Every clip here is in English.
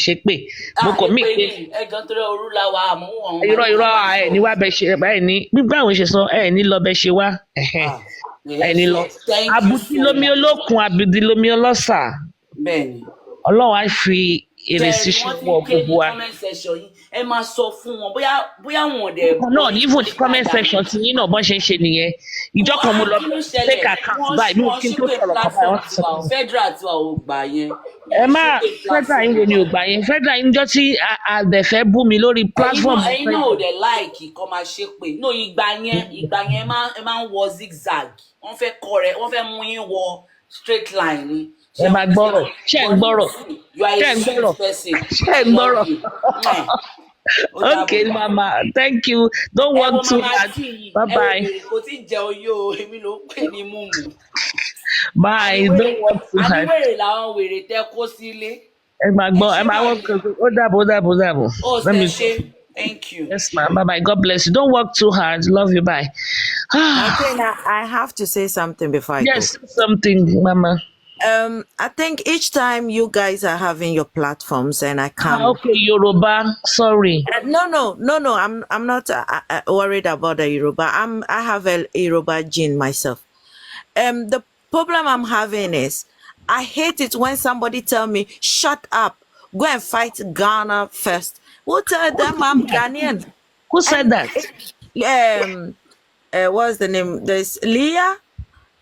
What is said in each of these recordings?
ṣépè mo kàn mí pé ẹ̀gàn torí òru la wà àmọ́ wọn. irọ́ ẹ̀ ní wá bẹ ṣe ẹ̀ ní gbígbà àwọn ṣe sọ ẹ̀ ní lọ bẹ ṣe wá ẹ̀ ní lọ abudí lomi olókun abudí lomi ọlọ́sà bẹ́ẹ̀ni ọlọ́run á fi èrè sí ṣọwọ́ gbogbo wa. ẹ máa sọ fún wọn bóyá wọn ò dẹ̀. náà ní even ní comment section tí yín náà bọ́n ṣe ń ṣe nìyẹn ìjọ kan mo lọ fake account báyìí mi ò kí n tó sọ̀rọ̀ kan báyìí wọ́n ti sọ. federal tiwa ò gbà yẹn. ẹ má federal yín wo ni ò gbà yẹn federal yín jọ tí àbẹ̀fẹ́ bú mi lórí platform. ẹ̀yin náà ò dẹ̀ láìkì kọ́ máa ṣe pé no ìgbà yẹn ẹ máa ń wọ zigzag wọ́n fẹ́ kọ́ rẹ̀ wọ́n fẹ́ mú yín wọ straight line ni. ẹ máa gbọ́rọ̀ ṣé ń gbọ́rọ̀ ṣé ń gbọ́rọ̀. Okay, Mama. Thank you. Don't work too hard. Bye-bye. Bye. Don't work too hard. Let me. Thank you. Yes, ma'am. Bye-bye. God bless you. Don't work too hard. Love you. Bye. I have to say something before I go. Yes, something, Mama. I think each time you guys are having your platforms and I come. Okay, Yoruba. Sorry. No. I'm not worried about the Yoruba. I have a Yoruba gene myself. The problem I'm having is I hate it when somebody tell me, shut up, go and fight Ghana first. Who tell them I'm Ghanaian? Who said that? What's the name? There's Leah.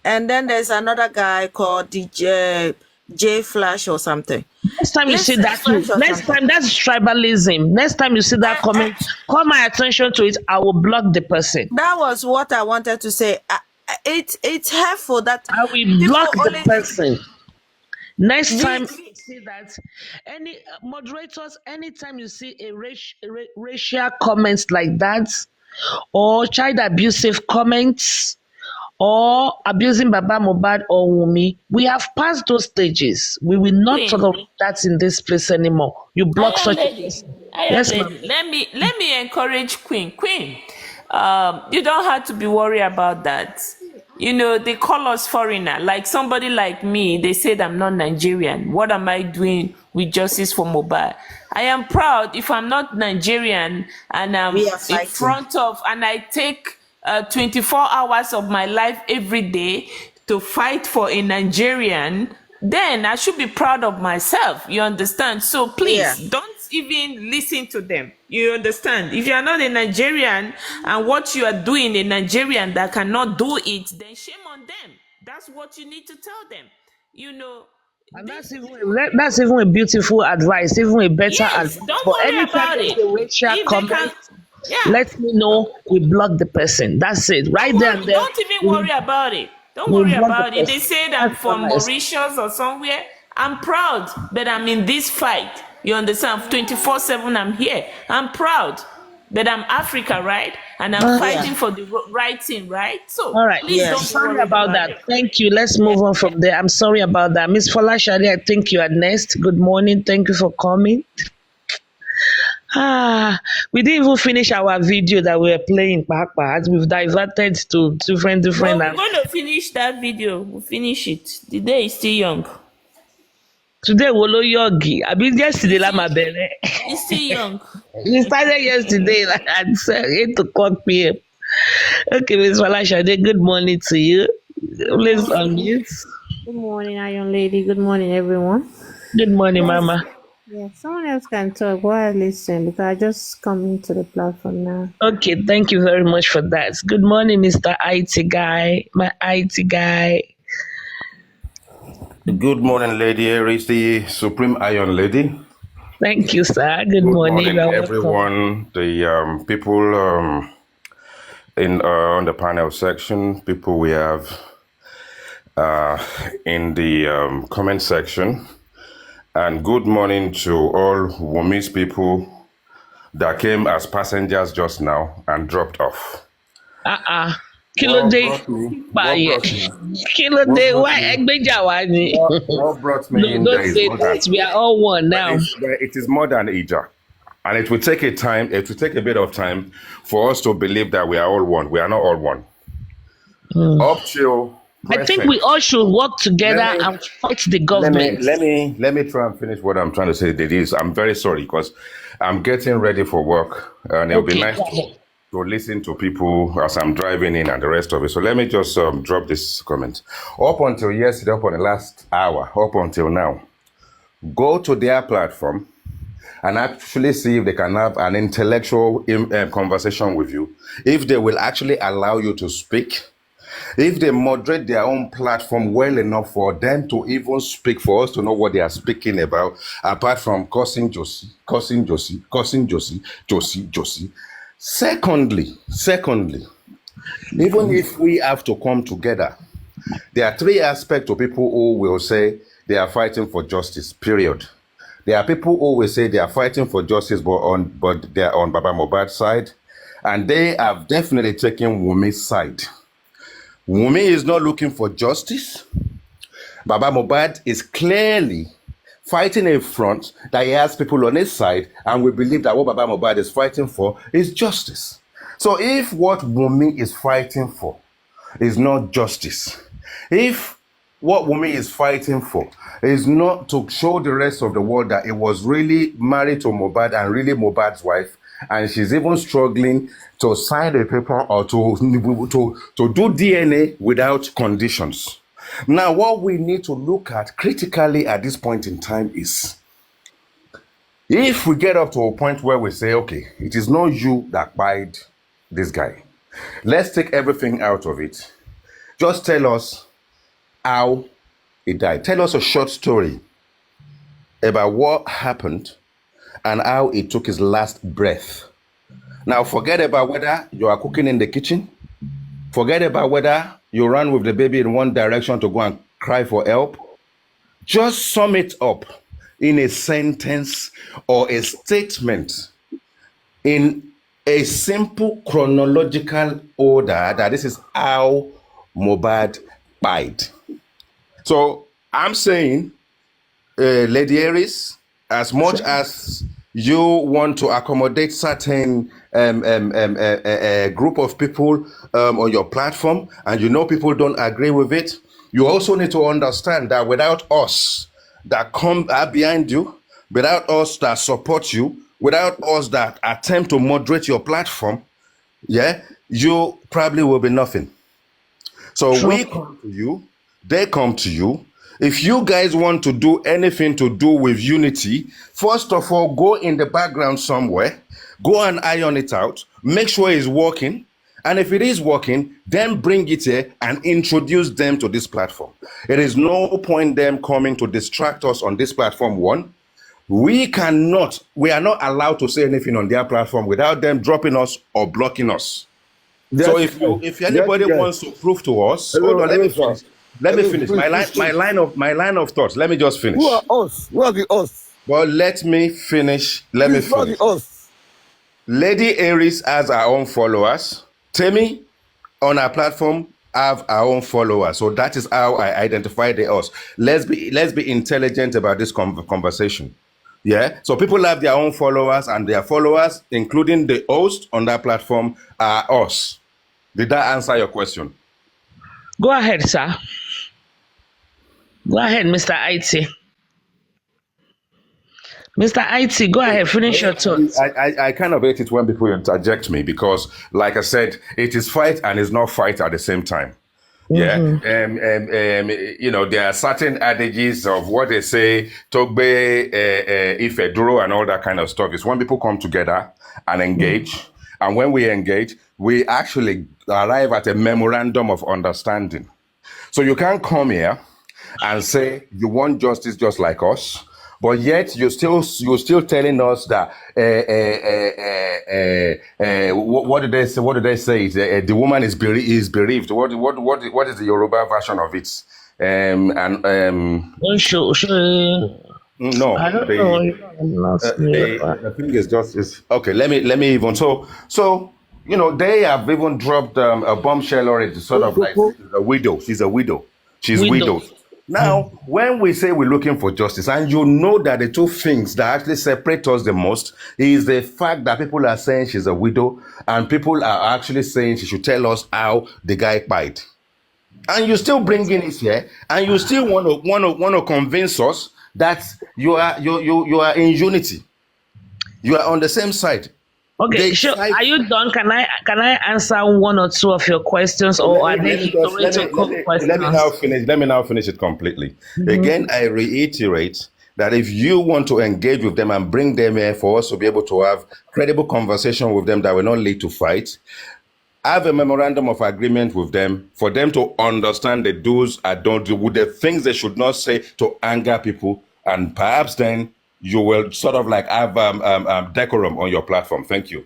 And then there's another guy called DJ J Flash or something. Next time you see that, next time that's tribalism. Next time you see that comment, call my attention to it. I will block the person. That was what I wanted to say. It's hurtful that I will block the person. Next time you see that, any moderators, anytime you see a racial comments like that, or child abusive comments, or abusing Baba Mohbad or Wunmi, we have passed those stages. We will not tolerate that in this place anymore. You block such a person. Yes, let me encourage Queen. You don't have to be worried about that. You know, they call us foreigner. Like somebody like me, they said I'm not Nigerian. What am I doing with justice for Mohbad? I am proud if I'm not Nigerian and I'm in front of, and I take 24 hours of my life every day to fight for a Nigerian, then I should be proud of myself. You understand? So please don't even listen to them. You understand? If you are not a Nigerian and what you are doing, a Nigerian that cannot do it, then shame on them. That's what you need to tell them. You know. And that's even a beautiful advice, even a better advice. Don't worry about it. Let me know, we block the person. That's it. Right there and there. Don't even worry about it. Don't worry about it. They said I'm from Mauritius or somewhere. I'm proud that I'm in this fight. You understand? 24/7 I'm here. I'm proud that I'm Africa, right? And I'm fighting for the right thing, right? So all right. Please don't sorry about that. Thank you. Let's move on from there. I'm sorry about that. Miss Folashade, I think you are next. Good morning. Thank you for coming. We didn't even finish our video that we were playing, Papa. We've diverted to different. No, we're going to finish that video. We'll finish it. The day is still young. Today, Wolo Yogi. I mean, yesterday, It's still young. We started yesterday at 8:00 p.m. Okay, Miss Folashade, good morning to you. Please unmute. Good morning, Iron Lady. Good morning, everyone. Good morning, Mama. Yeah, someone else can talk while I listen because I just come into the platform now. Okay, thank you very much for that. Good morning, Mr. IT guy, my IT guy. Good morning, Lady. Here is the Supreme Iron Lady. Thank you, sir. Good morning, everyone. The people on the panel section, people we have in the comment section. And good morning to all Wumi's people that came as passengers just now and dropped off. Kilo day, Kilo day. Why Egbejawani? What brought me in don't say that. We are all one now. It is more than Ija, and it will take a time. It will take a bit of time for us to believe that we are all one. We are not all one. Up till I think we Perfect. all should work together Let me and fight the let me government. let me let me try and finish what I'm trying to say. It is. I'm very sorry because I'm getting ready for work, and it'll be Okay, nice go ahead. to listen to people as I'm driving in and the rest of it. So let me just drop this comment. Up until yesterday, up on the last hour, up until now, go to their platform and actually see if they can have an intellectual conversation with you. If they will actually allow you to speak. If they moderate their own platform well enough for them to even speak, for us to know what they are speaking about, apart from cursing Josie, cursing Josie, cursing Josie, Josie. Secondly, even if we have to come together, there are three aspects of people who will say they are fighting for justice, period. There are people who will say they are fighting for justice, but they are on Baba Mohbad's side, and they have definitely taken Wumi's side. Wumi is not looking for justice. Baba Mohbad is clearly fighting a front that he has people on his side, and we believe that what Baba Mohbad is fighting for is justice. So if what Wumi is fighting for is not justice, if what Wumi is fighting for is not to show the rest of the world that it was really married to Mohbad and really Mohbad's wife, and she's even struggling to sign a paper or to do DNA without conditions. Now, what we need to look at critically at this point in time is, if we get up to a point where we say, okay, it is not you that buyed this guy, let's take everything out of it. Just tell us how he died. Tell us a short story about what happened and how he took his last breath. Now, forget about whether you are cooking in the kitchen. Forget about whether you ran with the baby in one direction to go and cry for help. Just sum it up in a sentence or a statement in a simple chronological order that this is how Mohbad died. So I'm saying, Lady Aries, as much as you want to accommodate certain group of people on your platform, and you know people don't agree with it, you also need to understand that without us that come behind you, without us that support you, without us that attempt to moderate your platform, yeah, you probably will be nothing. So we come to you, they come to you. If you guys want to do anything to do with unity, first of all, go in the background somewhere, go and iron it out, make sure it's working. And if it is working, then bring it here and introduce them to this platform. It is no point them coming to distract us on this platform. One, we are not allowed to say anything on their platform without them dropping us or blocking us. So if anybody wants to prove to us, hold on, let me finish. Let me finish. My line of thoughts. Let me just finish. Who are us? Who are the us? Well, let me finish. Let me Who are finish. the us? Lady Aries has her own followers. Temi on our platform have our own followers. So that is how I identify the us. Let's be intelligent about this conversation. Yeah. So people have their own followers, and their followers, including the host on that platform, are us. Did that answer your question? Go ahead, sir. Go ahead, Mr. IT. Mr. IT, go ahead, finish your thoughts. I kind of hate it when people interject me because, like I said, it is fight and it's not fight at the same time. Yeah, you know, there are certain adages of what they say, Togbe, Ife, Duro, and all that kind of stuff. Is when people come together and engage, and when we engage, we actually arrive at a memorandum of understanding. So you can't come here and say you want justice just like us, but yet you're still telling us that what did they say? What did they say? The woman is bereaved. What is the Yoruba version of it? No, I don't know. the thing is just okay. Let me even so. You know, they have even dropped a bombshell already, sort of like she's a widow. She's widowed. Now, when we say we're looking for justice, and you know that the two things that actually separate us the most is the fact that people are saying she's a widow, and people are actually saying she should tell us how the guy died. and you still bringing it here, and you still want to convince us that you are in unity. You are on the same side. Okay, sure. Are you done? Can I answer one or two of your questions, or are they rhetorical questions? Let me now finish it completely. Again, I reiterate that if you want to engage with them and bring them here for us to be able to have credible conversation with them that will not lead to fight, have a memorandum of agreement with them for them to understand the do's and don'ts, with the things they should not say to anger people, and perhaps then you will sort of like have decorum on your platform. Thank you.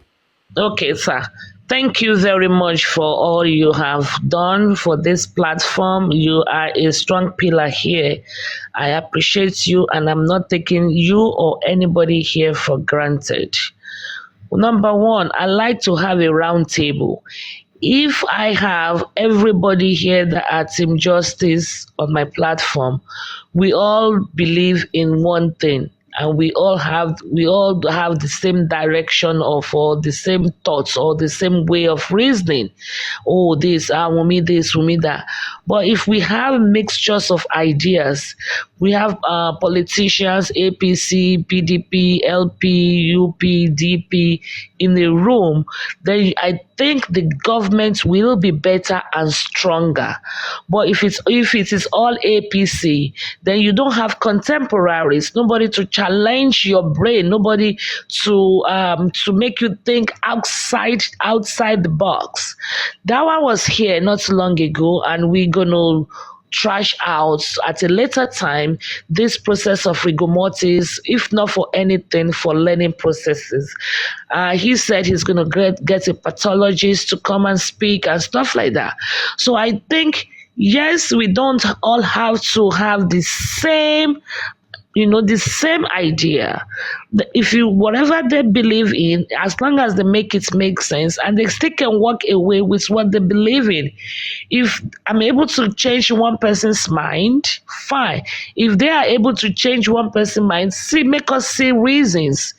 Okay, sir. Thank you very much for all you have done for this platform. You are a strong pillar here. I appreciate you, and I'm not taking you or anybody here for granted. Number one, I like to have a round table. If I have everybody here that are Team Justice on my platform, we all believe in one thing, and we all have the same direction of, or the same thoughts, or the same way of reasoning. Oh, this, Wumi this, Wumi that. But if we have mixtures of ideas, we have politicians, APC, PDP, LP, UP, DP in the room, then I think the government will be better and stronger. But if it is all APC, then you don't have contemporaries, nobody to challenge your brain, nobody to make you think outside the box. That one was here not long ago, and we're gonna trash out at a later time this process of rigor mortis, if not for anything, for learning processes. He said he's going to get a pathologist to come and speak and stuff like that. So I think, yes, we don't all have to have the same idea. If you, whatever they believe in, as long as they make it make sense and they still can walk away with what they believe in. If I'm able to change one person's mind, fine. If they are able to change one person's mind, make us see reasons.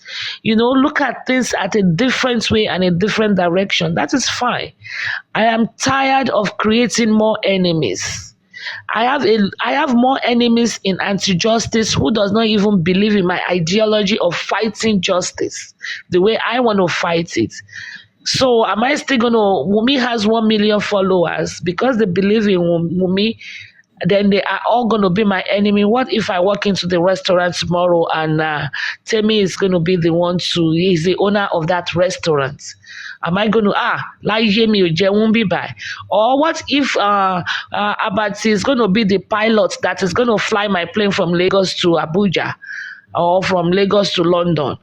Look at things at a different way and a different direction. That is fine. I am tired of creating more enemies. I have more enemies in anti-justice who does not even believe in my ideology of fighting justice the way I want to fight it. So am I still going to, Wumi has 1 million followers because they believe in Wumi, then they are all going to be my enemy. What if I walk into the restaurant tomorrow and Temi is going to be the one he's the owner of that restaurant? Am I going to, or what if Abati is going to be the pilot that is going to fly my plane from Lagos to Abuja or from Lagos to London?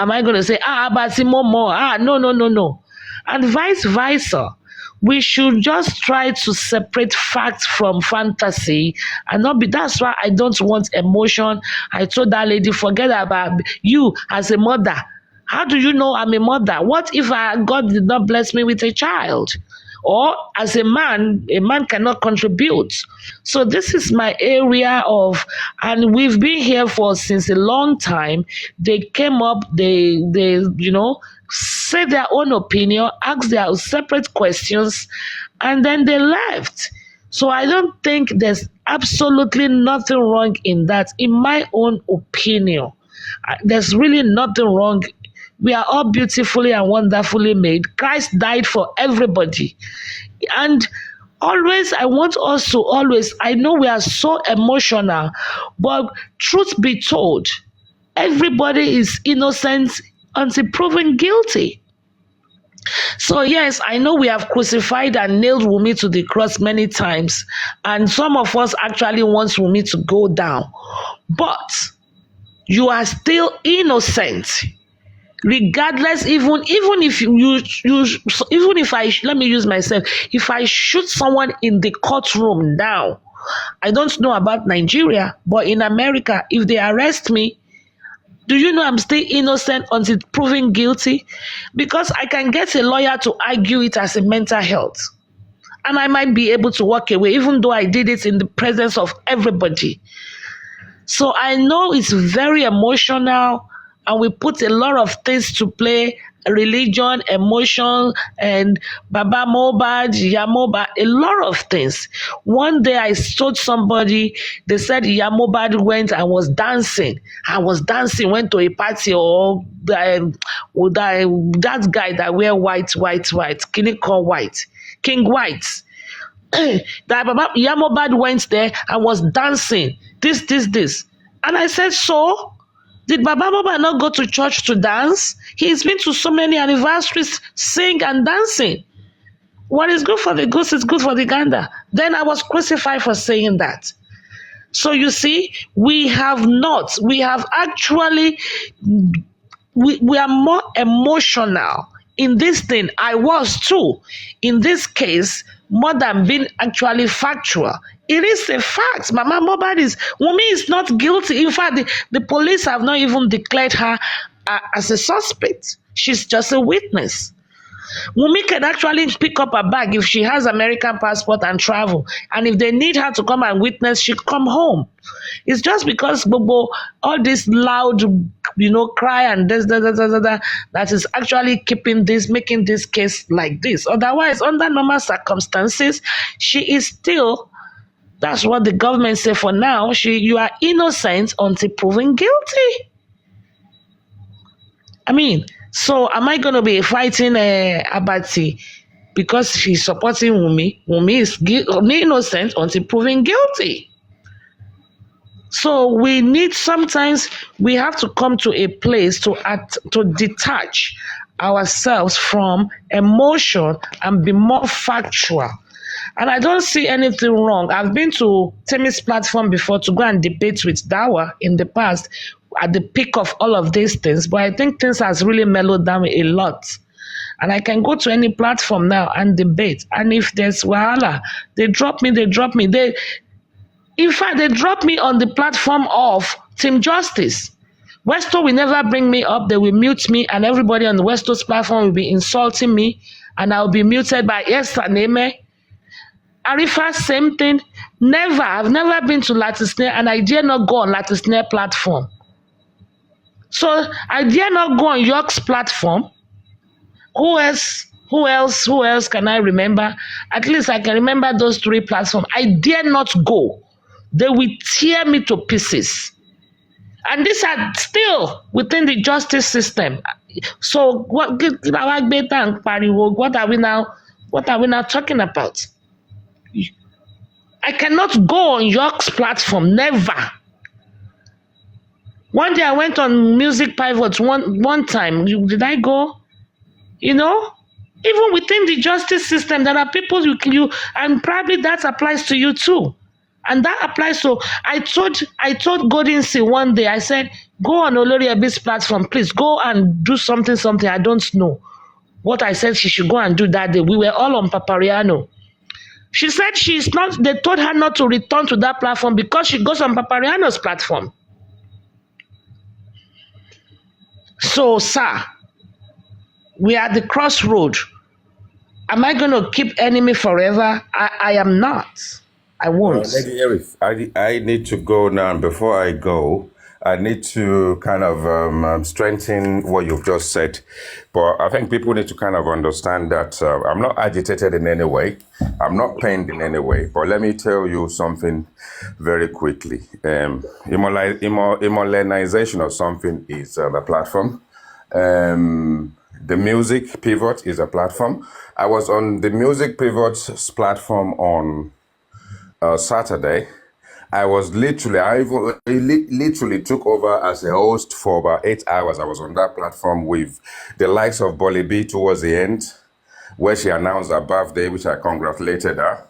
Am I going to say, Abati more? No. And vice versa. We should just try to separate fact from fantasy and not be. That's why I don't want emotion. I told that lady, forget about you as a mother. How do you know I'm a mother? What if God did not bless me with a child? Or as a man cannot contribute. So this is my area of, and we've been here since a long time. They came up, they say their own opinion, ask their separate questions, and then they left. So I don't think there's absolutely nothing wrong in that. In my own opinion, there's really nothing wrong. We are all beautifully and wonderfully made. Christ died for everybody. And always, I want us to always, I know we are so emotional, but truth be told, everybody is innocent until proven guilty. So yes, I know we have crucified and nailed Wumi to the cross many times, and some of us actually want Wumi to go down. But you are still innocent. Regardless, even if let me use myself, if I shoot someone in the courtroom now, I don't know about Nigeria, but in America, if they arrest me, do you know I'm still innocent until proven guilty? Because I can get a lawyer to argue it as a mental health. And I might be able to walk away, even though I did it in the presence of everybody. So I know it's very emotional, and we put a lot of things to play religion, emotion, and Baba Mohbad, Yamoba, a lot of things. One day I told somebody, they said Yamoba went and was dancing. Went to a party or that guy that wear white, King White. That Baba Yamobad went there and was dancing. This. And I said, so? Did Baba Mohbad not go to church to dance? He's been to so many anniversaries, sing and dancing. What is good for the goose is good for the gander. Then I was crucified for saying that. So you see, we have actually, we are more emotional in this thing. I was too. In this case, more than being actually factual. It is a fact. Mama Wunmi is not guilty. In fact, the police have not even declared her as a suspect. She's just a witness. Wunmi can actually pick up a bag if she has American passport and travel. And if they need her to come and witness, she'll come home. It's just because Bobo, all this loud, cry and that is actually making this case like this. Otherwise, under normal circumstances, she is still, that's what the government say for now, you are innocent until proven guilty. I mean, so am I going to be fighting Abati because she's supporting Wunmi? Wunmi is innocent until proven guilty. So sometimes we have to come to a place to detach ourselves from emotion and be more factual. And I don't see anything wrong. I've been to Temi's platform before to go and debate with Dawa in the past at the peak of all of these things, but I think things has really mellowed down a lot. And I can go to any platform now and debate. And if there's wahala, they drop me. In fact, they drop me on the platform of Team Justice. Westo will never bring me up. They will mute me, and everybody on the Westo's platform will be insulting me, and I'll be muted by Esther Neme. Arifa, same thing. I've never been to Latisnare, and I dare not go on Latisnare platform. So I dare not go on York's platform. Who else can I remember? At least I can remember those 3 platforms. I dare not go. They will tear me to pieces. And these are still within the justice system. So what are we now talking about? I cannot go on York's platform, never. One day I went on Music Pivot one time. Did I go? Even within the justice system, there are people and probably that applies to you too. And that applies to, I told Golden Sea one day, I said, go on Olori Ebi's platform, please go and do something I don't know. What I said she should go and do that day. We were all on Papariano. She said they told her not to return to that platform because she goes on Papariano's platform. So, sir, we are at the crossroad. Am I going to keep enemy forever? I am not. I won't. Lady Eris, I need to go now. And before I go, I need to kind of strengthen what you've just said. But I think people need to kind of understand that I'm not agitated in any way. I'm not pained in any way. But let me tell you something very quickly. Immolenization of something is a platform. The Music Pivot is a platform. I was on the Music Pivot's platform on Saturday. I literally took over as a host for about 8 hours. I was on that platform with the likes of Bolly B towards the end, where she announced her birthday, which I congratulated her.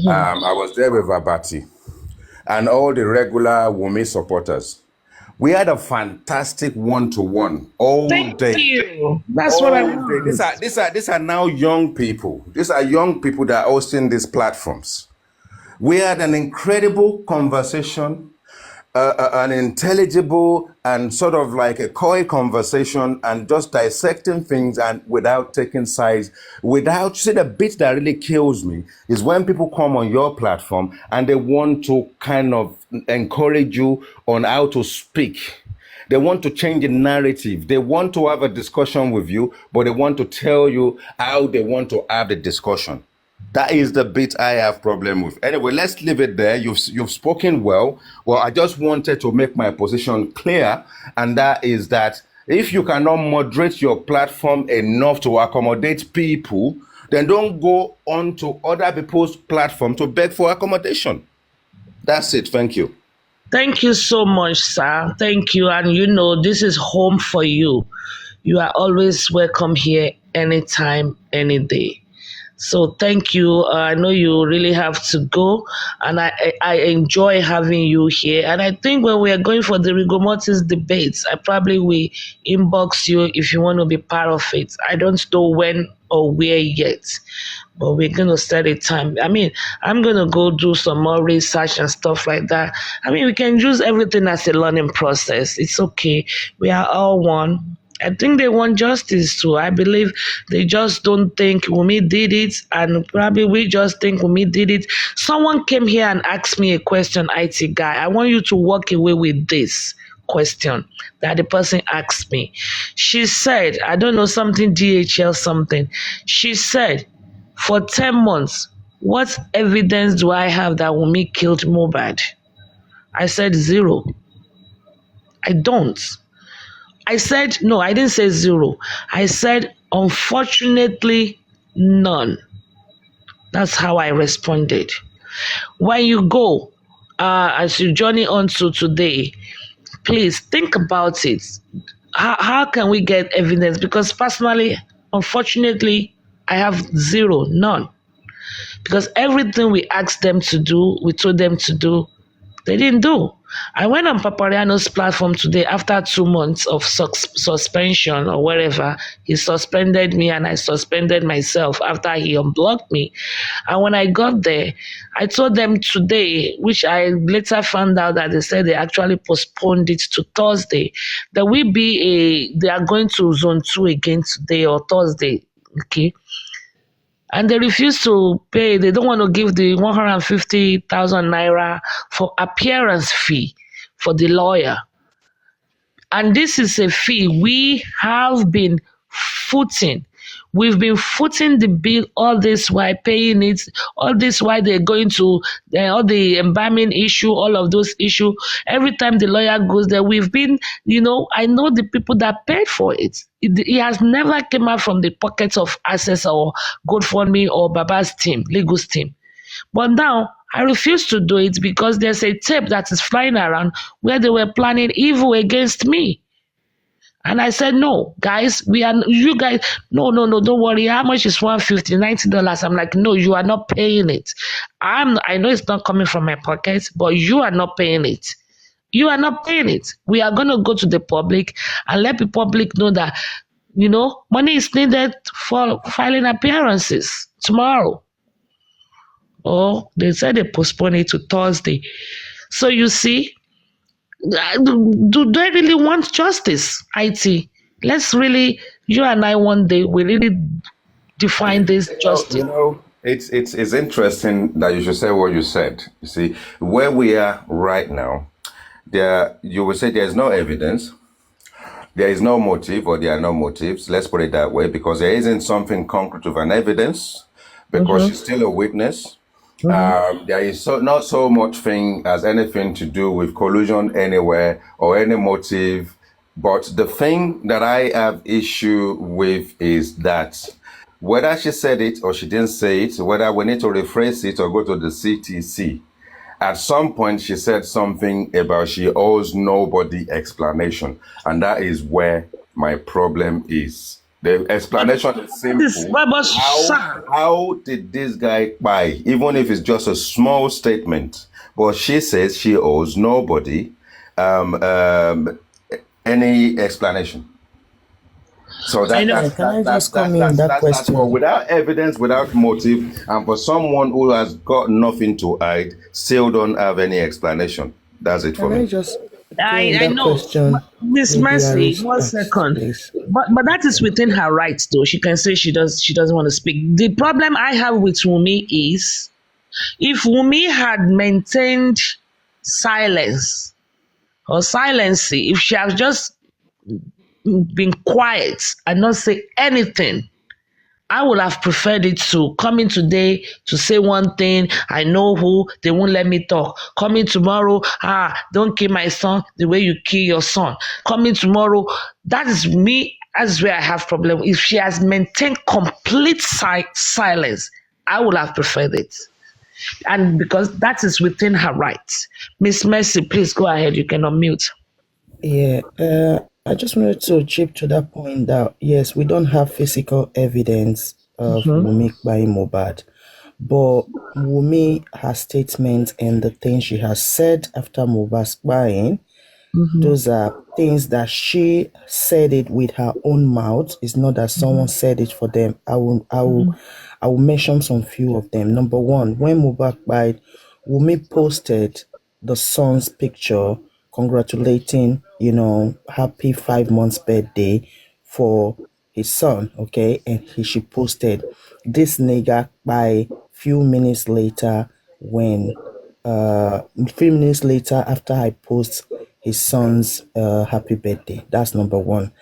I was there with Abati and all the regular Wunmi supporters. We had a fantastic one-to-one all Thank day. you. That's what I want. These are now young people. These are young people that are hosting these platforms. We had an incredible conversation, an intelligible and sort of like a coy conversation, and just dissecting things and without taking sides. See, the bit that really kills me is when people come on your platform and they want to kind of encourage you on how to speak. They want to change the narrative. They want to have a discussion with you, but they want to tell you how they want to have the discussion. That is the bit I have problem with. Anyway, let's leave it there. You've spoken well. Well, I just wanted to make my position clear, and that is that if you cannot moderate your platform enough to accommodate people, then don't go on to other people's platform to beg for accommodation. That's it. Thank you. Thank you so much, sir. Thank you. And you know, this is home for you. You are always welcome here anytime, any day. So thank you. I know you really have to go, and I enjoy having you here. And I think when we are going for the Rigor Mortis debates, I probably will inbox you if you want to be part of it. I don't know when or where yet, but we're going to set a time. I mean, I'm going to go do some more research and stuff like that. I mean, we can use everything as a learning process. It's okay. We are all one. I think they want justice too. I believe they just don't think Wunmi did it, and probably we just think Wunmi did it. Someone came here and asked me a question, IT guy. I want you to walk away with this question that the person asked me. She said, I don't know, something DHL something. She said, for 10 months, what evidence do I have that Wunmi killed Mohbad? I said 0. I don't. I said, no, I didn't say 0. I said, unfortunately, none. That's how I responded. When you go, as you journey on to today, please think about it. How can we get evidence? Because personally, unfortunately, I have 0, none. Because everything we asked them to do, we told them to do, they didn't do. I went on Papariano's platform today after 2 months of suspension or wherever. He suspended me and I suspended myself after he unblocked me. And when I got there, I told them today, which I later found out that they said they actually postponed it to Thursday, that they are going to zone 2 again today or Thursday. Okay. And they refuse to pay. They don't want to give the 150,000 naira for appearance fee for the lawyer. And this is a fee we have been footing. We've been footing the bill all this while, paying it, all this while they're going to all the embalming issue, all of those issues. Every time the lawyer goes there, we've been, I know the people that paid for it. It has never come out from the pockets of Access or GoFundMe or Baba's team, Legal's team. But now, I refuse to do it because there's a tape that is flying around where they were planning evil against me. And I said, no, guys, no, don't worry. How much is $150, $90? I'm like, no, you are not paying it. I know it's not coming from my pocket, but you are not paying it. You are not paying it. We are going to go to the public and let the public know that, money is needed for filing appearances tomorrow. Oh, they said they postponed it to Thursday. So you see, do they really want justice, IT? Let's really, you and I one day, we really define this justice. It's interesting that you should say what you said. You see, where we are right now, you will say there's no evidence, there is no motive, or there are no motives. Let's put it that way, because there isn't something concrete of an evidence, because she's still a witness. There is not so much thing as anything to do with collusion anywhere or any motive. But the thing that I have issue with is that whether she said it or she didn't say it, whether we need to rephrase it or go to the CTC, at some point she said something about she owes nobody explanation. And that is where my problem is. The explanation is simple. How did this guy buy, even if it's just a small statement? But she says she owes nobody any explanation. So that's without evidence, without motive, and for someone who has got nothing to hide, still don't have any explanation. That's it for me. I know, Miss Mercy. 1 second, but that is within her rights, though. She can say she doesn't want to speak. The problem I have with Wunmi is, if Wunmi had maintained silence, or silence. If she has just been quiet and not say anything, I would have preferred it to coming today to say one thing. I know who, they won't let me talk. Coming tomorrow, don't kill my son the way you kill your son. Coming tomorrow, that is me. That's where I have problem. If she has maintained complete silence, I would have preferred it. And because that is within her rights. Miss Mercy, please go ahead. You can unmute. Yeah, I just wanted to chip to that point that yes, we don't have physical evidence of Wumi buying Mohbad, but Wumi, her statements and the things she has said after Mohbad's buying, those are things that she said it with her own mouth. It's not that someone said it for them. I will mention some few of them. Number one, when Mohbad died, Wumi posted the son's picture congratulating, happy 5 months birthday for his son, okay? And she posted this nigga by few minutes later after I post his son's happy birthday. That's number one.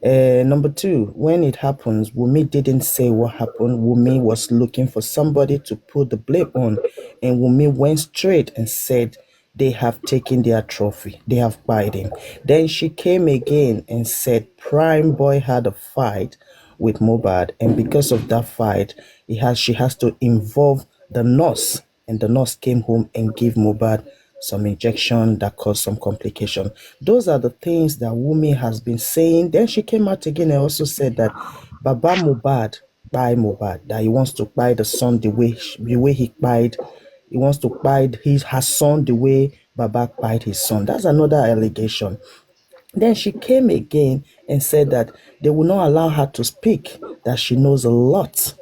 Number two, when it happens, Wumi didn't say what happened. Wumi was looking for somebody to put the blame on, and Wumi went straight and said they have taken their trophy. They have bought him. Then she came again and said Prime Boy had a fight with Mohbad, and because of that fight, she has to involve the nurse, and the nurse came home and gave Mohbad some injection that caused some complication. Those are the things that Wumi has been saying. Then she came out again and also said that Baba Mohbad buy Mohbad, that he wants to buy the son the way he buyed. He wants to buy her son the way Baba buyed his son. That's another allegation. Then she came again and said that they will not allow her to speak, that she knows a lot,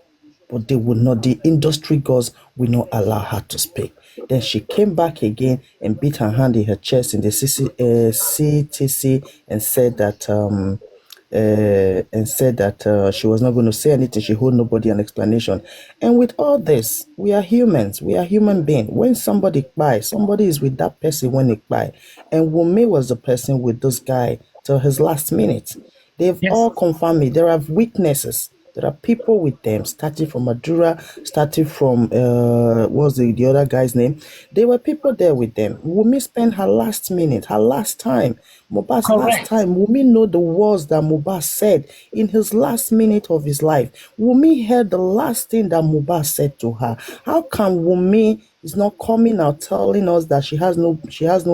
but they will not, the industry gods will not allow her to speak. Then she came back again and beat her hand in her chest in the CTC and said that she was not going to say anything. She owed nobody an explanation. And with all this, we are humans. We are human beings. When somebody buys, somebody is with that person when they buy. And Wumi was the person with this guy till his last minute. They've all confirmed it. There are witnesses. There are people with them, starting from Madura, starting from, what's the other guy's name? There were people there with them. Wumi spent her last minute, her last time, Mohbad's last time. Wumi know the words that Mohbad said in his last minute of his life. Wumi heard the last thing that Mohbad said to her. How can Wumi is not coming out telling us that she has no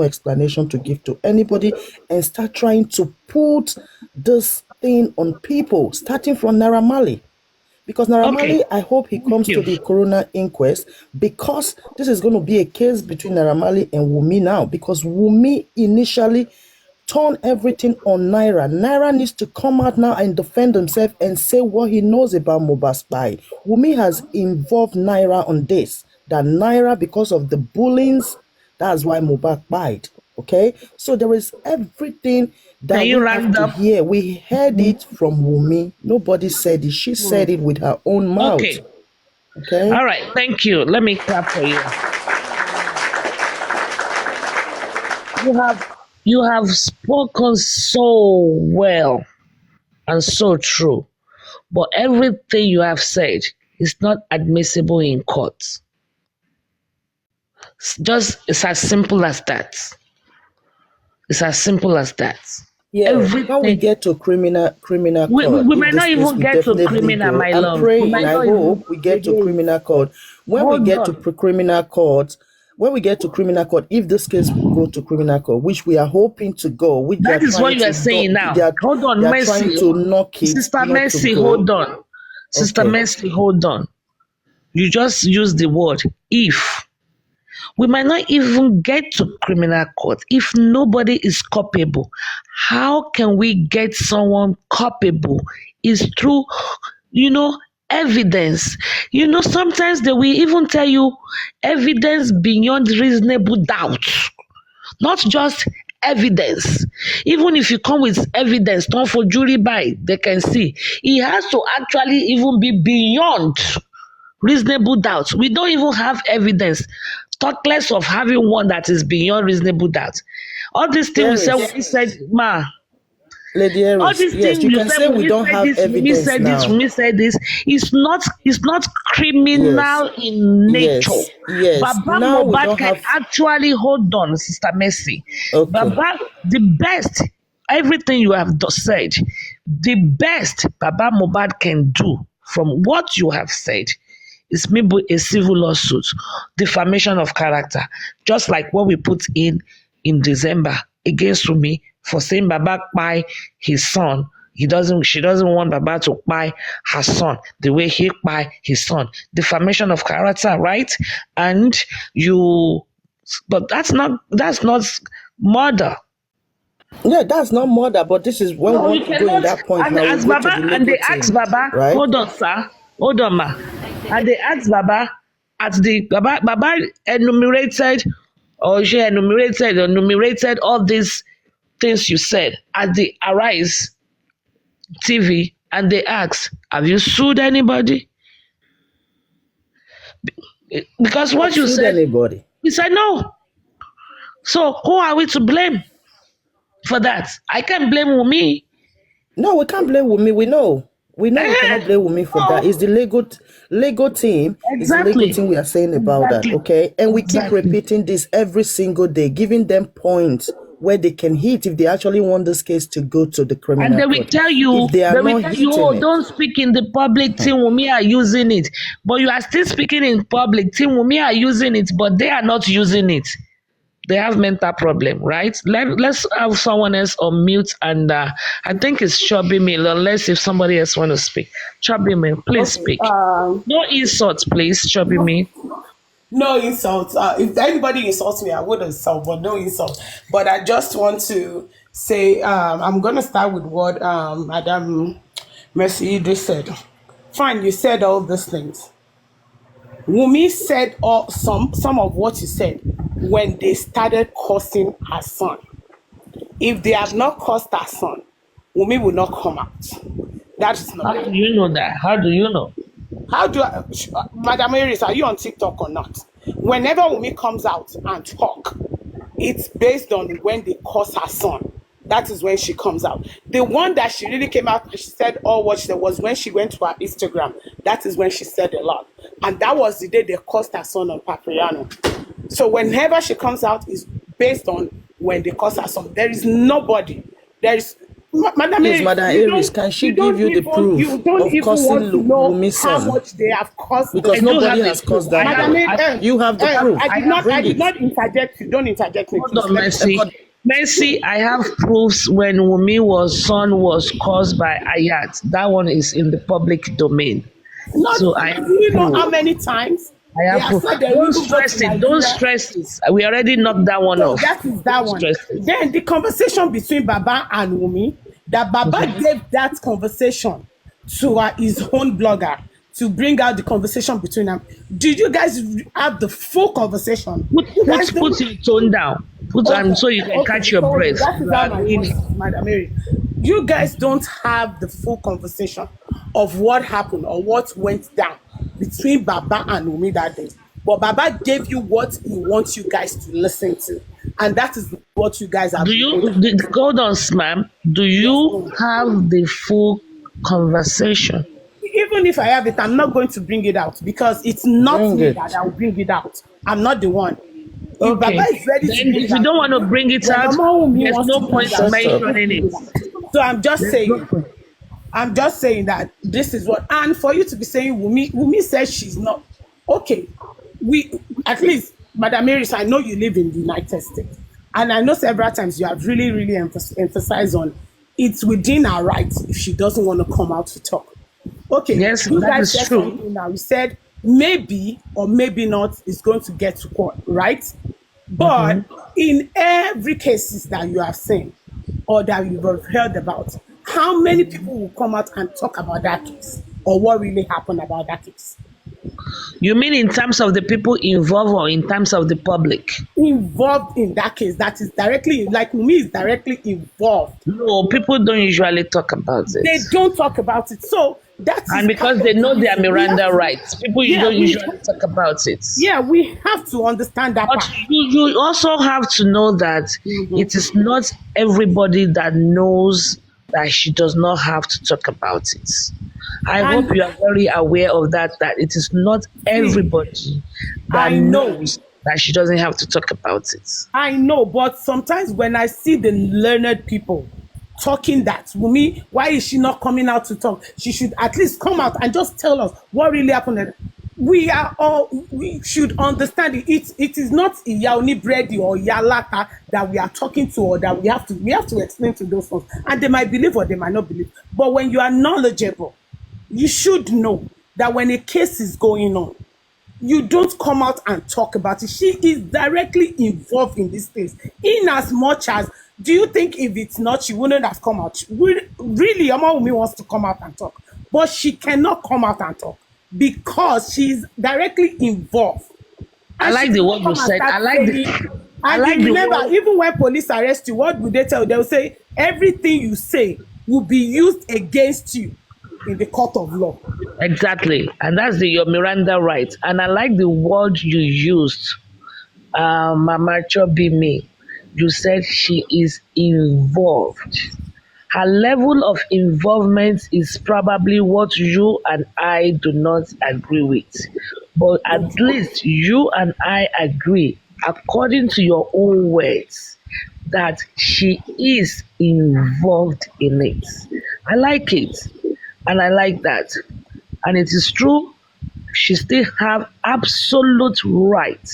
explanation to give to anybody and start trying to put this thing on people, starting from Naira Marley? Because Naira Marley, I hope he comes to the coroner inquest, because this is going to be a case between Naira Marley and Wumi now, because Wumi initially turned everything on Naira. Naira needs to come out now and defend himself and say what he knows about Mohbad's spy. Wumi has involved Naira on this, that Naira, because of the bullying, that's why Mohbad died. Okay, so there is everything that we have to hear. We heard it from Wumi. Nobody said it. She said it with her own mouth. Okay. All right. Thank you. Let me clap for you. You have spoken so well and so true, but everything you have said is not admissible in court. It's as simple as that. It's as simple as that. Yeah, when we get to criminal court, we might not even get to criminal, my love. I'm praying, I hope we get to criminal court. When we get to criminal court, if this case will go to criminal court, which we are hoping to go, that is what you are saying now. Hold on, Mercy. Sister Mercy, hold on. Sister Mercy, hold on. You just use the word if. We might not even get to criminal court if nobody is culpable. How can we get someone culpable? Is through, evidence. Sometimes they will even tell you evidence beyond reasonable doubt. Not just evidence. Even if you come with evidence, not for jury by, they can see. It has to actually even be beyond reasonable doubt. We don't even have evidence. Talk less of having one that is beyond reasonable doubt. All these things Aries, we said, ma. Lady All Aries, these yes, things you you can said, say when we you don't said have this, when you evidence said this, now. when you said this, it's not Yes, criminal in nature. yes, yes. Baba Now we Mohbad don't can have. actually hold on, Sister Mercy. Okay. Baba, the best, everything you have said, the best Baba Mohbad can do from what you have said is maybe a civil lawsuit, defamation of character, just like what we put in December against Wunmi for saying Baba by his son. She doesn't want Baba to buy her son the way he buy his son. Defamation of character, right? And but that's not murder. Yeah, that's not murder, but this is when we No, you want to go in cannot. that point And now. We as go to Baba, the and legal they ask team, Baba, right? hold on, sir, hold on, ma. And they ask Baba at the Baba enumerated, or she enumerated or enumerated all these things you said at the Arise TV, and they ask, have you sued anybody? Because Not what you sued said, anybody. he said no. So who are we to blame for that? I can't blame Wunmi. No, we can't blame Wunmi. We know. We know we cannot blame Wunmi for that. No, It's the legal team. It's the legal exactly, team we are saying about that, exactly, okay? And we keep exactly. repeating this every single day, giving them points where they can hit if they actually want this case to go to the And criminal they will court. tell you, If they are not oh, hitting it, don't speak in the public. Team Wunmi are using it, but you are still speaking in public. Team Wunmi are using it, but they are not using it. They have mental problem, right? Let's have someone else on mute, and I think it's Chubby Mill, unless if somebody else want to speak. Chubby Mill, please speak. No insults, please, Chubby Mill. No insult. If anybody insults me, I would insult, but no insult. But I just want to say, I'm going to start with what Madam Mercy just said. Fine, you said all these things. Wunmi said some of what you said when they started cursing her son. If they have not cursed her son, Wunmi will not come out. That is not. How do you know that? How do you know? How do I, Madam Iris, are you on TikTok or not? Whenever Wunmi comes out and talk, it's based on when they curse her son. That is when she comes out. The one that she really came out and she said all what she said was when she went to her Instagram. That is when she said a lot. And that was the day they cursed her son on Papriano. So whenever she comes out, is based on when they curse her son. There is nobody. There is Madam please, Iris, Madam Aries, can she give you the proof you don't of even cursing want to know Wunmi's how son? much they have cost. Because I do nobody have has the caused proof. that. I Madam, have. You have the proof. I did Bring not it. interject you. Don't interject me, Hold please. on, Mercy. Mercy, I have proofs when Wunmi's son was caused by Ayat. That one is in the public domain. Not, So I have do you know proof. how many times I they have have proof. said they Don't will go stress to it. Don't Nigeria? stress it. We already knocked that one So off. that is that Don't one. stress it. Then the conversation between Baba and Wunmi, that Baba gave that conversation to his own blogger to bring out the conversation between them. Did you guys have the full conversation? You guys don't. Put your tone down. Put so you can catch your sorry, breath. that is You how are my doing voice it. is, Madam Mary. You guys don't have the full conversation of what happened or what went down between Baba and Wunmi that day. But Baba gave you what he wants you guys to listen to. And that is what you guys have. Do you hold on, ma'am? Do you have the full conversation? Even if I have it, I'm not going to bring it out because it's not Bring me it. that I will bring it out. I'm not the one. If Okay. Baba is ready to Then bring if it you don't out, want to bring it when out, Mama Wunmi there's wants no to point bring it in out, mentioning it. so I'm just saying. I'm just saying that this is what, and for you to be saying Wunmi says she's not okay. We at least, Madam Iris, I know you live in the United States, and I know several times you have really, really emphasized on it's within her rights if she doesn't want to come out to talk. Okay, Yes, you that guys is said true. something now. You said maybe or maybe not is going to get to court, right? But in every cases that you have seen or that you have heard about, how many people will come out and talk about that case or what really happened about that case? You mean in terms of the people involved or in terms of the public? Involved in that case, that is directly, like Wunmi is directly involved. No, people don't usually talk about They it. don't talk about it. So That And is part because they of the know their reason. Miranda rights, people you Yeah, don't usually talk about it. we have to understand that But part. you also have to know that it is not everybody that knows that she does not have to talk about it. I hope And you are very aware of that, that it is not see, everybody that I know. knows that she doesn't have to talk about it. I know, but sometimes when I see the learned people talking that, Wumi, why is she not coming out to talk? She should at least come out and just tell us what really happened. We should understand it. It is not Yaoni Brady or Yalata that we are talking to, or that we have to explain to those ones. And they might believe or they might not believe. But when you are knowledgeable, you should know that when a case is going on, you don't come out and talk about it. She is directly involved in this thing. In as much as, do you think if it's not, she wouldn't have come out? Really, Omawumi wants to come out and talk, but she cannot come out and talk because she's directly involved. I And like she the cannot word you come and said. start I like saying, I and like you the remember, word. even when police arrest you, what would they tell you? They'll say everything you say will be used against you in the court of law. Exactly. And that's your Miranda right. And I like the word you used, Mama Chobimi. You said she is involved. Her level of involvement is probably what you and I do not agree with. But at least you and I agree, according to your own words, that she is involved in it. I like it. And I like that. And it is true, she still have absolute right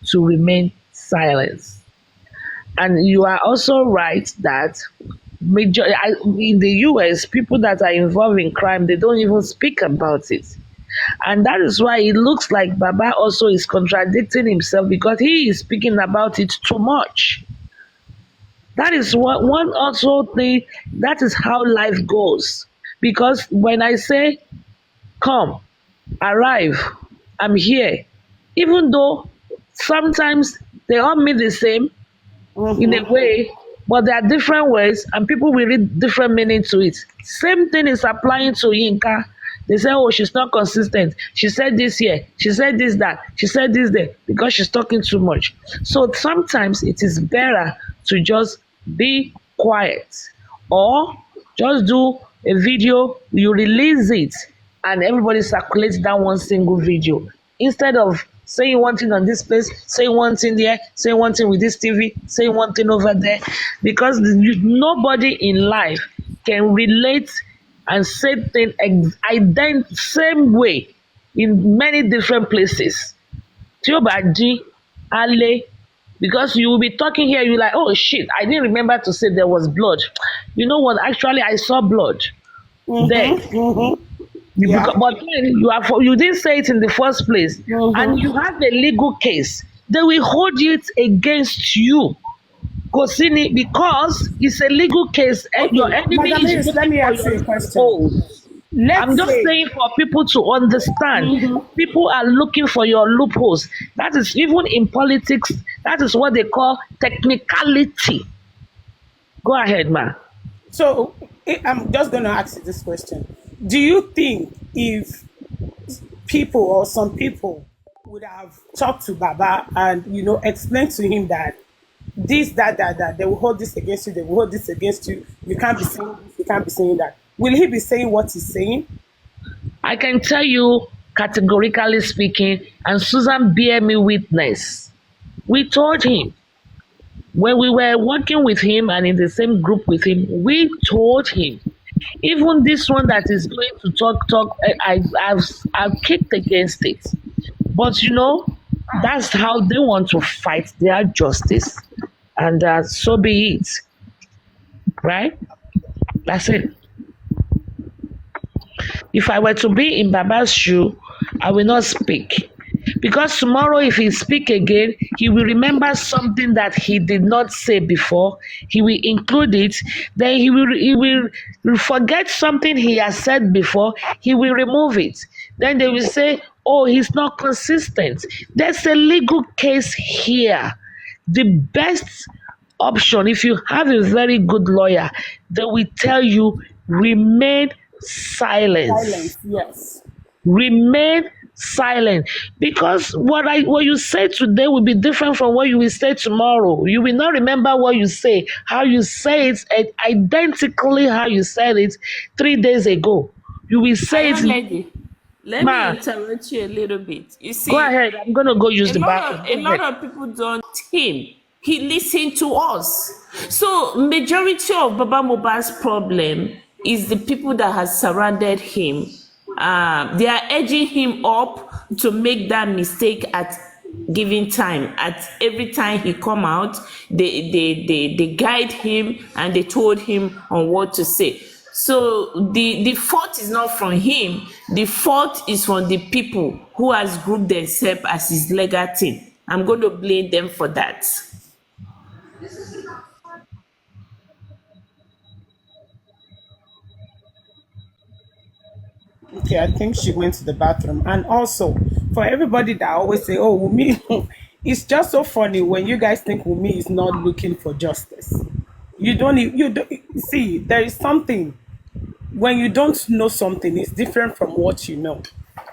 to remain silent. And you are also right that in the US, people that are involved in crime, they don't even speak about it. And that is why it looks like Baba also is contradicting himself, because he is speaking about it too much. That is one also thing, that is how life goes. Because when I say, come, arrive, I'm here, even though sometimes they all mean the same in a way, but there are different ways and people will read different meaning to it. Same thing is applying to Yinka. They say, oh, she's not consistent. She said this here, she said this, that, she said this there, because she's talking too much. So sometimes it is better to just be quiet, or just do a video, you release it, and everybody circulates that one single video. Instead of saying one thing on this place, saying one thing there, saying one thing with this TV, saying one thing over there, because nobody in life can relate and say things same way in many different places. Tí ó bá jí, á lé, because you will be talking here, you're like, oh shit, I didn't remember to say there was blood. You know what? Actually, I saw blood there. Yeah. But then you didn't say it in the first place, and you have a legal case. They will hold it against you, Kosini, because it's a legal case. And your enemy Madam is Harris, let looking me for ask you your a question. loopholes. I'm Let's just say, saying for people to understand. People are looking for your loopholes. That is, even in politics, that is what they call technicality. Go ahead, ma. so I'm just going to ask you this question. Do you think if people or some people would have talked to Baba and, explained to him that this, that, they will hold this against you, they will hold this against you, you can't be saying this, you can't be saying that, will he be saying what he's saying? I can tell you categorically speaking, and Susan bear me witness, we told him, when we were working with him and in the same group with him, we told him, even this one that is going to talk, I've kicked against it. But that's how they want to fight their justice. And so be it. Right? That's it. If I were to be in Baba's shoe, I will not speak. Because tomorrow, if he speak again, he will remember something that he did not say before. He will include it. Then he will forget something he has said before. He will remove it. Then they will say, oh, he's not consistent. There's a legal case here. The best option, if you have a very good lawyer, they will tell you, remain silence. Silence, yes. Remain silent, because what you say today will be different from what you will say tomorrow. You will not remember what you say, how you say it, identically how you said it 3 days ago. You will say Iron it. lady, let me Ma, interrupt you a little bit. You go see, ahead. I'm gonna go use a the lot bathroom. of Go a lot ahead. of people don't him. He listened to us. So majority of Baba Mohbad's problem is the people that has surrounded him. They are edging him up to make that mistake at given time. At every time he come out, they guide him and they told him on what to say. So the fault is not from him. The fault is from the people who has grouped themselves as his legal team. I'm going to blame them for that. Okay, I think she went to the bathroom. And also, for everybody that always say, oh, Wumi, it's just so funny when you guys think Wumi is not looking for justice. You don't see, there is something, when you don't know something, it's different from what you know.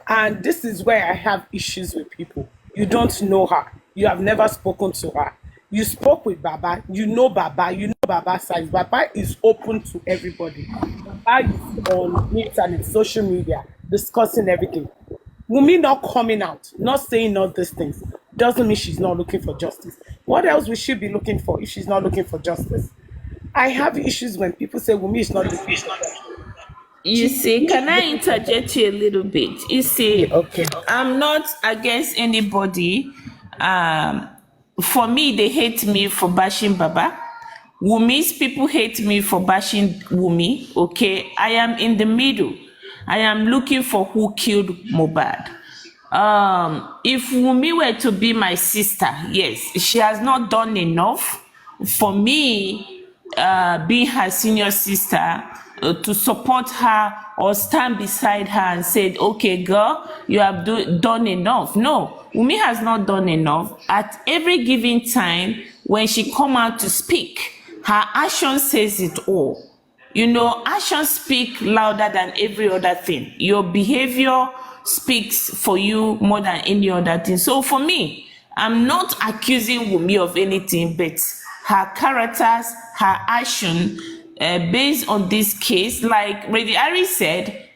And this is where I have issues with people. You don't know her. You have never spoken to her. You spoke with Baba. You know Baba's side. Baba is open to everybody. Baba is on internet, social media, discussing everything. Wumi not coming out, not saying all these things, doesn't mean she's not looking for justice. What else would she be looking for if she's not looking for justice? I have issues when people say Wumi is not looking for justice. You see, can I interject you a little bit? You see, Okay. I'm not against anybody. Um, for me, they hate me for bashing Baba. Wumi's people hate me for bashing Wumi. Okay, I am in the middle. I am looking for who killed Mohbad. If Wumi were to be my sister, yes, she has not done enough for me, being her senior sister, to support her or stand beside her and said, okay, girl, you have done enough. No, Wumi has not done enough. At every given time, when she come out to speak, her action says it all. You know, actions speak louder than every other thing. Your behavior speaks for you more than any other thing. So for me, I'm not accusing Wumi of anything, but her characters, her action, based on this case, like Lady Ari said,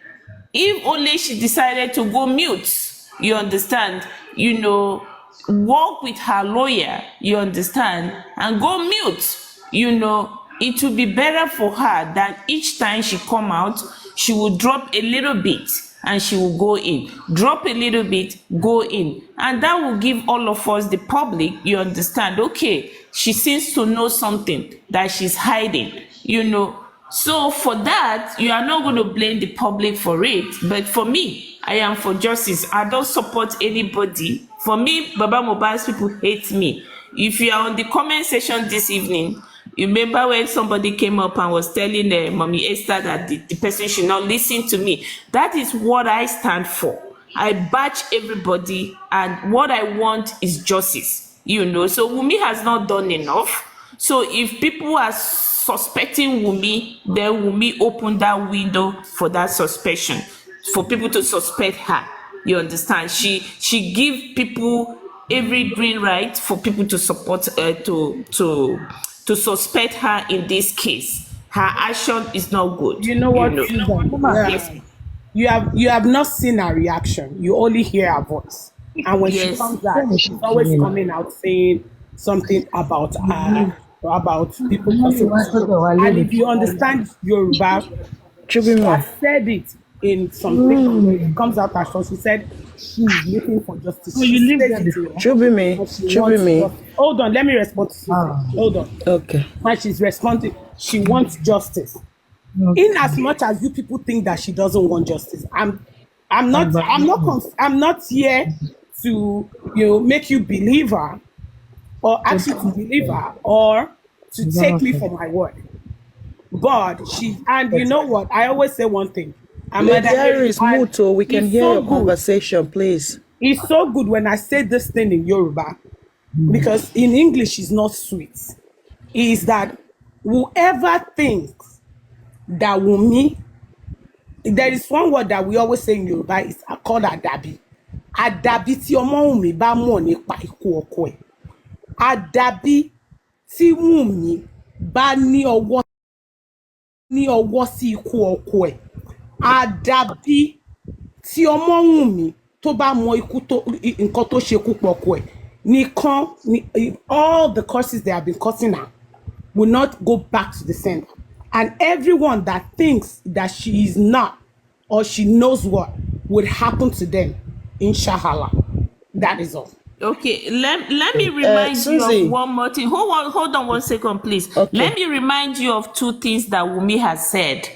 if only she decided to go mute, you understand, you know, work with her lawyer, you understand, and go mute, you know, it will be better for her than each time she come out, she will drop a little bit and she will go in, drop a little bit, go in, and that will give all of us, the public, you understand, okay, she seems to know something that she's hiding, you know. So for that, you are not going to blame the public for it. But for me, I am for justice. I don't support anybody. For me, Baba Mohbad's people hate me. If you are on the comment section this evening, you remember when somebody came up and was telling Mommy Esther that the person should not listen to me. That is what I stand for. I batch everybody, and what I want is justice. You know, so Wumi has not done enough. So if people are suspecting Wumi, then Wumi opened that window for that suspicion, for people to suspect her. You understand? She give people every green right for people to support to suspect her in this case. Her action is not good. You know what, You know. Susan? Yes. You have not seen her reaction. You only hear her voice. And when she Yes. comes out, she's always coming out saying something about people. And if you understand Yoruba, she Chubima. has said it in some things. When she comes out as well, she said she's looking for justice. So you She live says there it before? in her, Chubimi. but she wants Chubimi. justice. Hold on, let me respond to Susan. Hold on. Okay. And she's responding, she wants justice. In as much as you people think that she doesn't want justice, I'm not here to make you believe her or ask you to believe her or to take me for my word. But and you know what? I always say one thing. Lady Iris Muto, we can it's hear so your good. conversation, please. It's so good when I say this thing in Yoruba, because in English it's not sweet. Is that whoever thinks that Wumi there is one word that we always say in Yoruba is called adabi. Adabi tí ọmọ Wùnmí bá mọ̀ nípa ikú ọkọ ẹ̀. Adabi tí Wùnmí bá ní ọwọ́ sí ikú ọkọ ẹ̀. Adabi tí ọmọ Wùnmí tó bá mọ ikú tó nǹkan tó ṣekú pa ọkọ ẹ̀. All the curses they have been cursing her will not go back to the sender. And everyone that thinks that she is not or she knows what would happen to them, inshallah. That is all. Okay, let me remind you Susie. of one more thing. Hold on 1 second, please. Okay. Let me remind you of 2 things that Wunmi has said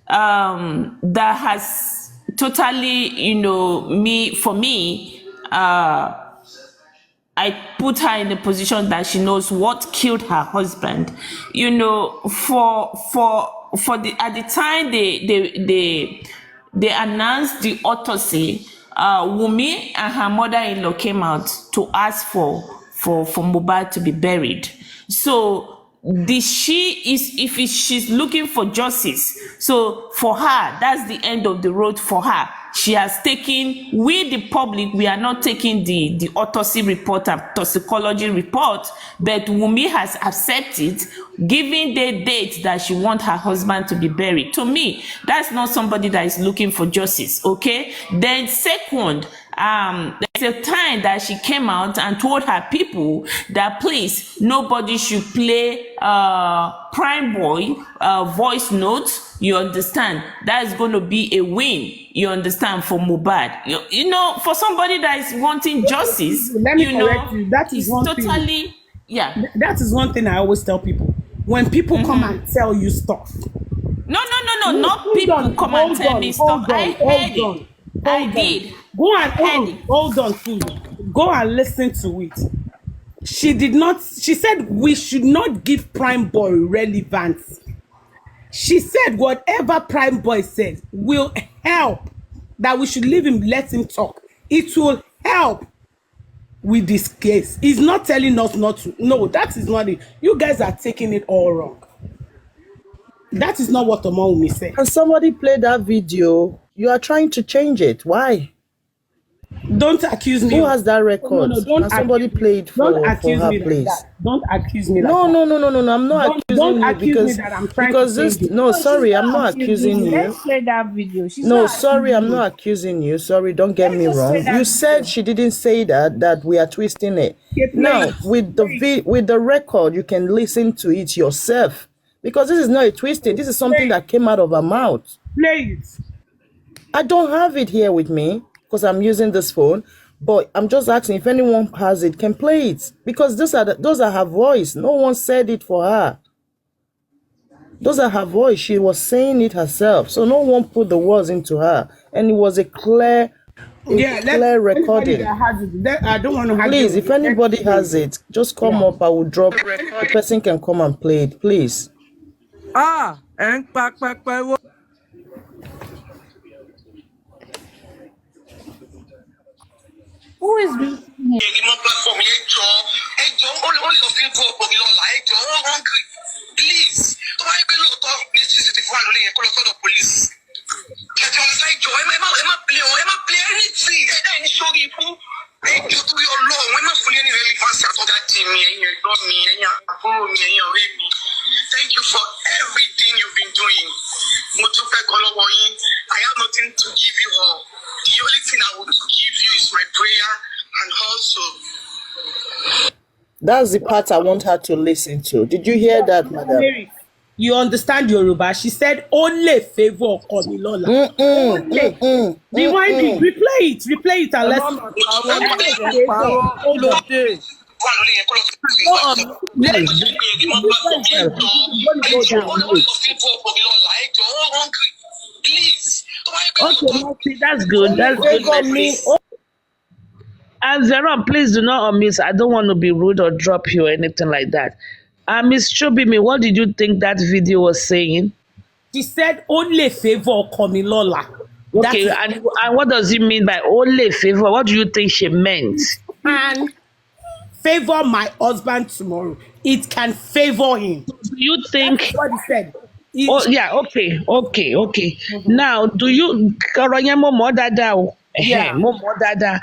that has totally, for me, I put her in a position that she knows what killed her husband. At the time they announced the autopsy, Wunmi and her mother-in-law came out to ask for Mohbad to be buried. So she's looking for justice. So for her, that's the end of the road for her. She has taken, we the public, we are not taking the autopsy report and toxicology report, but Wunmi has accepted, giving the date that she wants her husband to be buried. To me, that's not somebody that is looking for justice, okay? Then second, there's a time that she came out and told her people that please, nobody should play Prime Boy voice notes. You understand? That is going to be a win. You understand, for Mohbad. For somebody that is wanting justice, Let me correct you. That is it's one totally, thing. yeah. That is one thing I always tell people. When people come and tell you stuff. No, not people come and tell me stuff. I heard it. I did. Go and hold on, please. Go and listen to it. She said we should not give Prime Boy relevance. She said whatever Prime Boy said will help, that we should leave him, let him talk. It will help with this case. He's not telling us not to. No, that is not it. You guys are taking it all wrong. That is not what Omawumi said. And somebody played that video. You are trying to change it. Why? Don't accuse me. Who has that record? No, don't and somebody accuse, played don't for accuse her, me please. like that. Don't accuse me like No, that. no. I'm not Don't accusing you accuse me because that I'm trying because to this. change it. No, sorry, I'm not accusing accusing you. Let's play that video. She's No, not sorry, I'm accusing not accusing you. Sorry, don't get Let's me just play wrong. that You said video. she didn't say that we are twisting it. Okay, Now, please. with the record, you can listen to it yourself because this is not a twisting. This is something that came out of her mouth. Play it. I don't have it here with me because I'm using this phone, but I'm just asking if anyone has it, can play it because those are her voice. No one said it for her. Those are her voice. She was saying it herself. So no one put the words into her. And it was a clear recording. That has it, I don't want to have Please, if anybody has it, just come up. I will drop. The person can come and play it, please. Who is this? Please, thank you for everything you've been doing. I have nothing to give you all. The only thing I would give you is my prayer and also. That's the part I want her to listen to. Did you hear that, madam? You understand Yoruba? She said only favor Komilola. Rewind it, replay it, and let's. Okay, that's good. That's good. And Zeron, please do not unmute. I don't want to be rude or drop you or anything like that. Miss Chubimi, what did you think that video was saying? She said only favor Komilola. Okay, and what does it mean by only favor? What do you think she meant? And favor my husband tomorrow. It can favor him. Do you think? That's what he said. Oh yeah, okay. Now, do you ọ̀rọ̀ yẹn mo mọ̀ dáadáa o. Yeah. Mo mọ̀ dáadáa.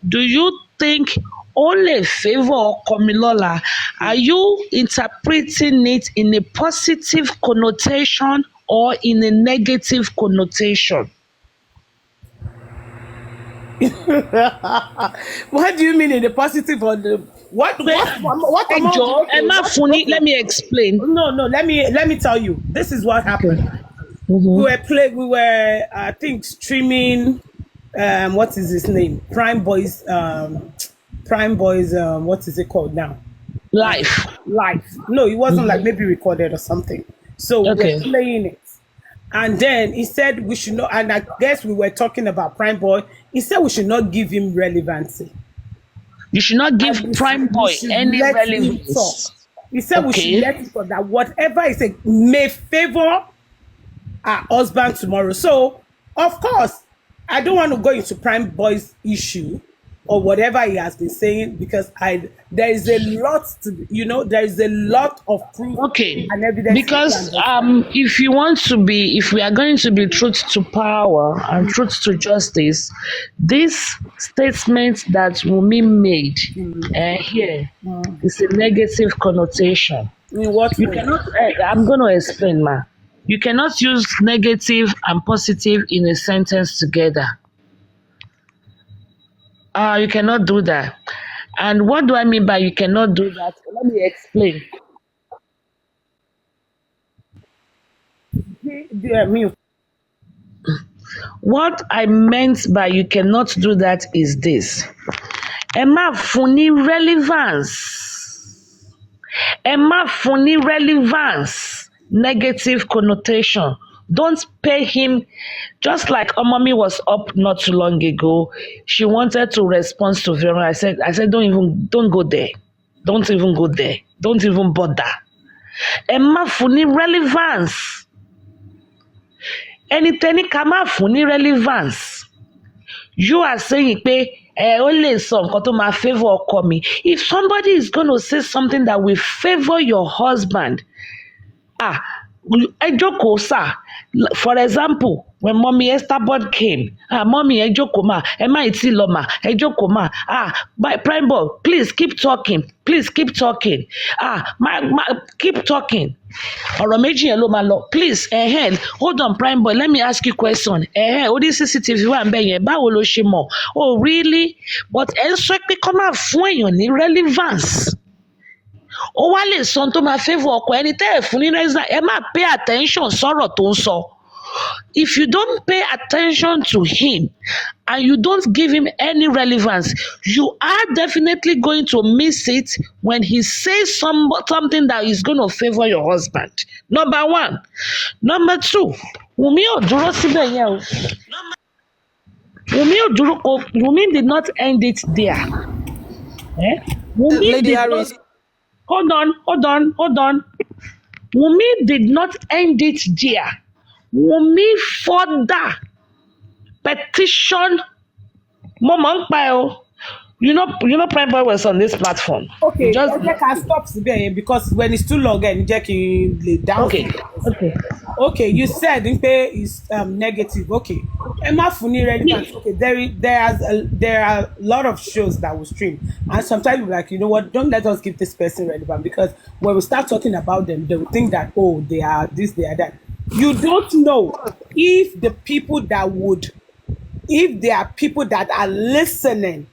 Do you think only favor Komilola? Are you interpreting it in a positive connotation or in a negative connotation? What do you mean in the positive or the what? Ẹ jọ̀ọ́, ẹ má fún ní. Let me explain. No. Let me tell you. This is what happened. Mhm. We were I think streaming. What is his name? Prime Boys. What is it called now? Life. Live. No, it wasn't like maybe recorded or something. So Okay. we're playing it. And then he said we should not, and I guess we were talking about Prime Boy. He said we should not give him relevancy. You should not give And Prime Boy should any let him talk. relevance. He said we Okay. should let him talk, that whatever he said may favor our husband tomorrow. So, of course, I don't want to go into Prime Boy's issue or whatever he has been saying because there is a lot there is a lot of proof Okay, and evidence. because if we are going to be truth to power and truth to justice, this statement that Wunmi made here is a negative connotation. In what You way? cannot. I'm going to explain, ma. You cannot use negative and positive in a sentence together. You cannot do that. And what do I mean by you cannot do that? Let me explain. Mute. What I meant by you cannot do that is this. Ẹ má fún ní relevance. Ẹ má fún ní relevance. Negative connotation. Don't pay him. Just like Omami was up not too long ago, she wanted to respond to Vera. I said, don't go there. Don't even go there. Don't even bother. Ẹ má fún ní relevance. Ẹnikẹ́ni ká má fún ní relevance. You are saying pé ó lè sọ nǹkan tó máa favour ọkọ mi. If somebody is going to say something that will favour your husband, ẹ jókòó sà. For example, when Mommy Estabod came, Mommy ẹ jókòó mà, ẹ má tí lọ mà, ẹ jókòó mà. By Prime Boy, please keep talking. Please keep talking. Keep talking. Ọ̀rọ̀ méjì yẹn ló máa lọ. Please, hold on, Prime Boy, let me ask you a question. Ó ní CCTV wà ń bẹ̀ yẹn, báwo ló ṣe mọ̀? Oh, really? But ẹ ń sọ pé kọ́ máa fún èèyàn ní relevance. Ó wá lè sọ tó máa favour ọkọ ẹni tẹ́ ẹ̀ fún ní relevance. Ẹ má pay attention sọ̀rọ̀ tó ń sọ. If you don't pay attention to him and you don't give him any relevance, you are definitely going to miss it when he says something that is going to favor your husband. Number one. Number two, Wunmi ò dúró síbẹ̀ yẹn o. Wunmi did not end it there. Wunmi Lady did Harris. not. Hold on. Wunmi did not end it there. Wunmi further petition. Mo mọ̀ ń pa ẹ́ o. You know Prime Boy was on this platform. Okay, Just I can stop síbẹ̀ because when it's too long, jẹ́ kí n lè down. Okay, you said it's negative. Okay, ẹ má fún ní relevance. Okay, there are a lot of shows that will stream, and sometimes we're like, you know what? Don't let us give this person relevant because when we start talking about them, they will think that they are this, they are that. You don't know if there are people that are listening.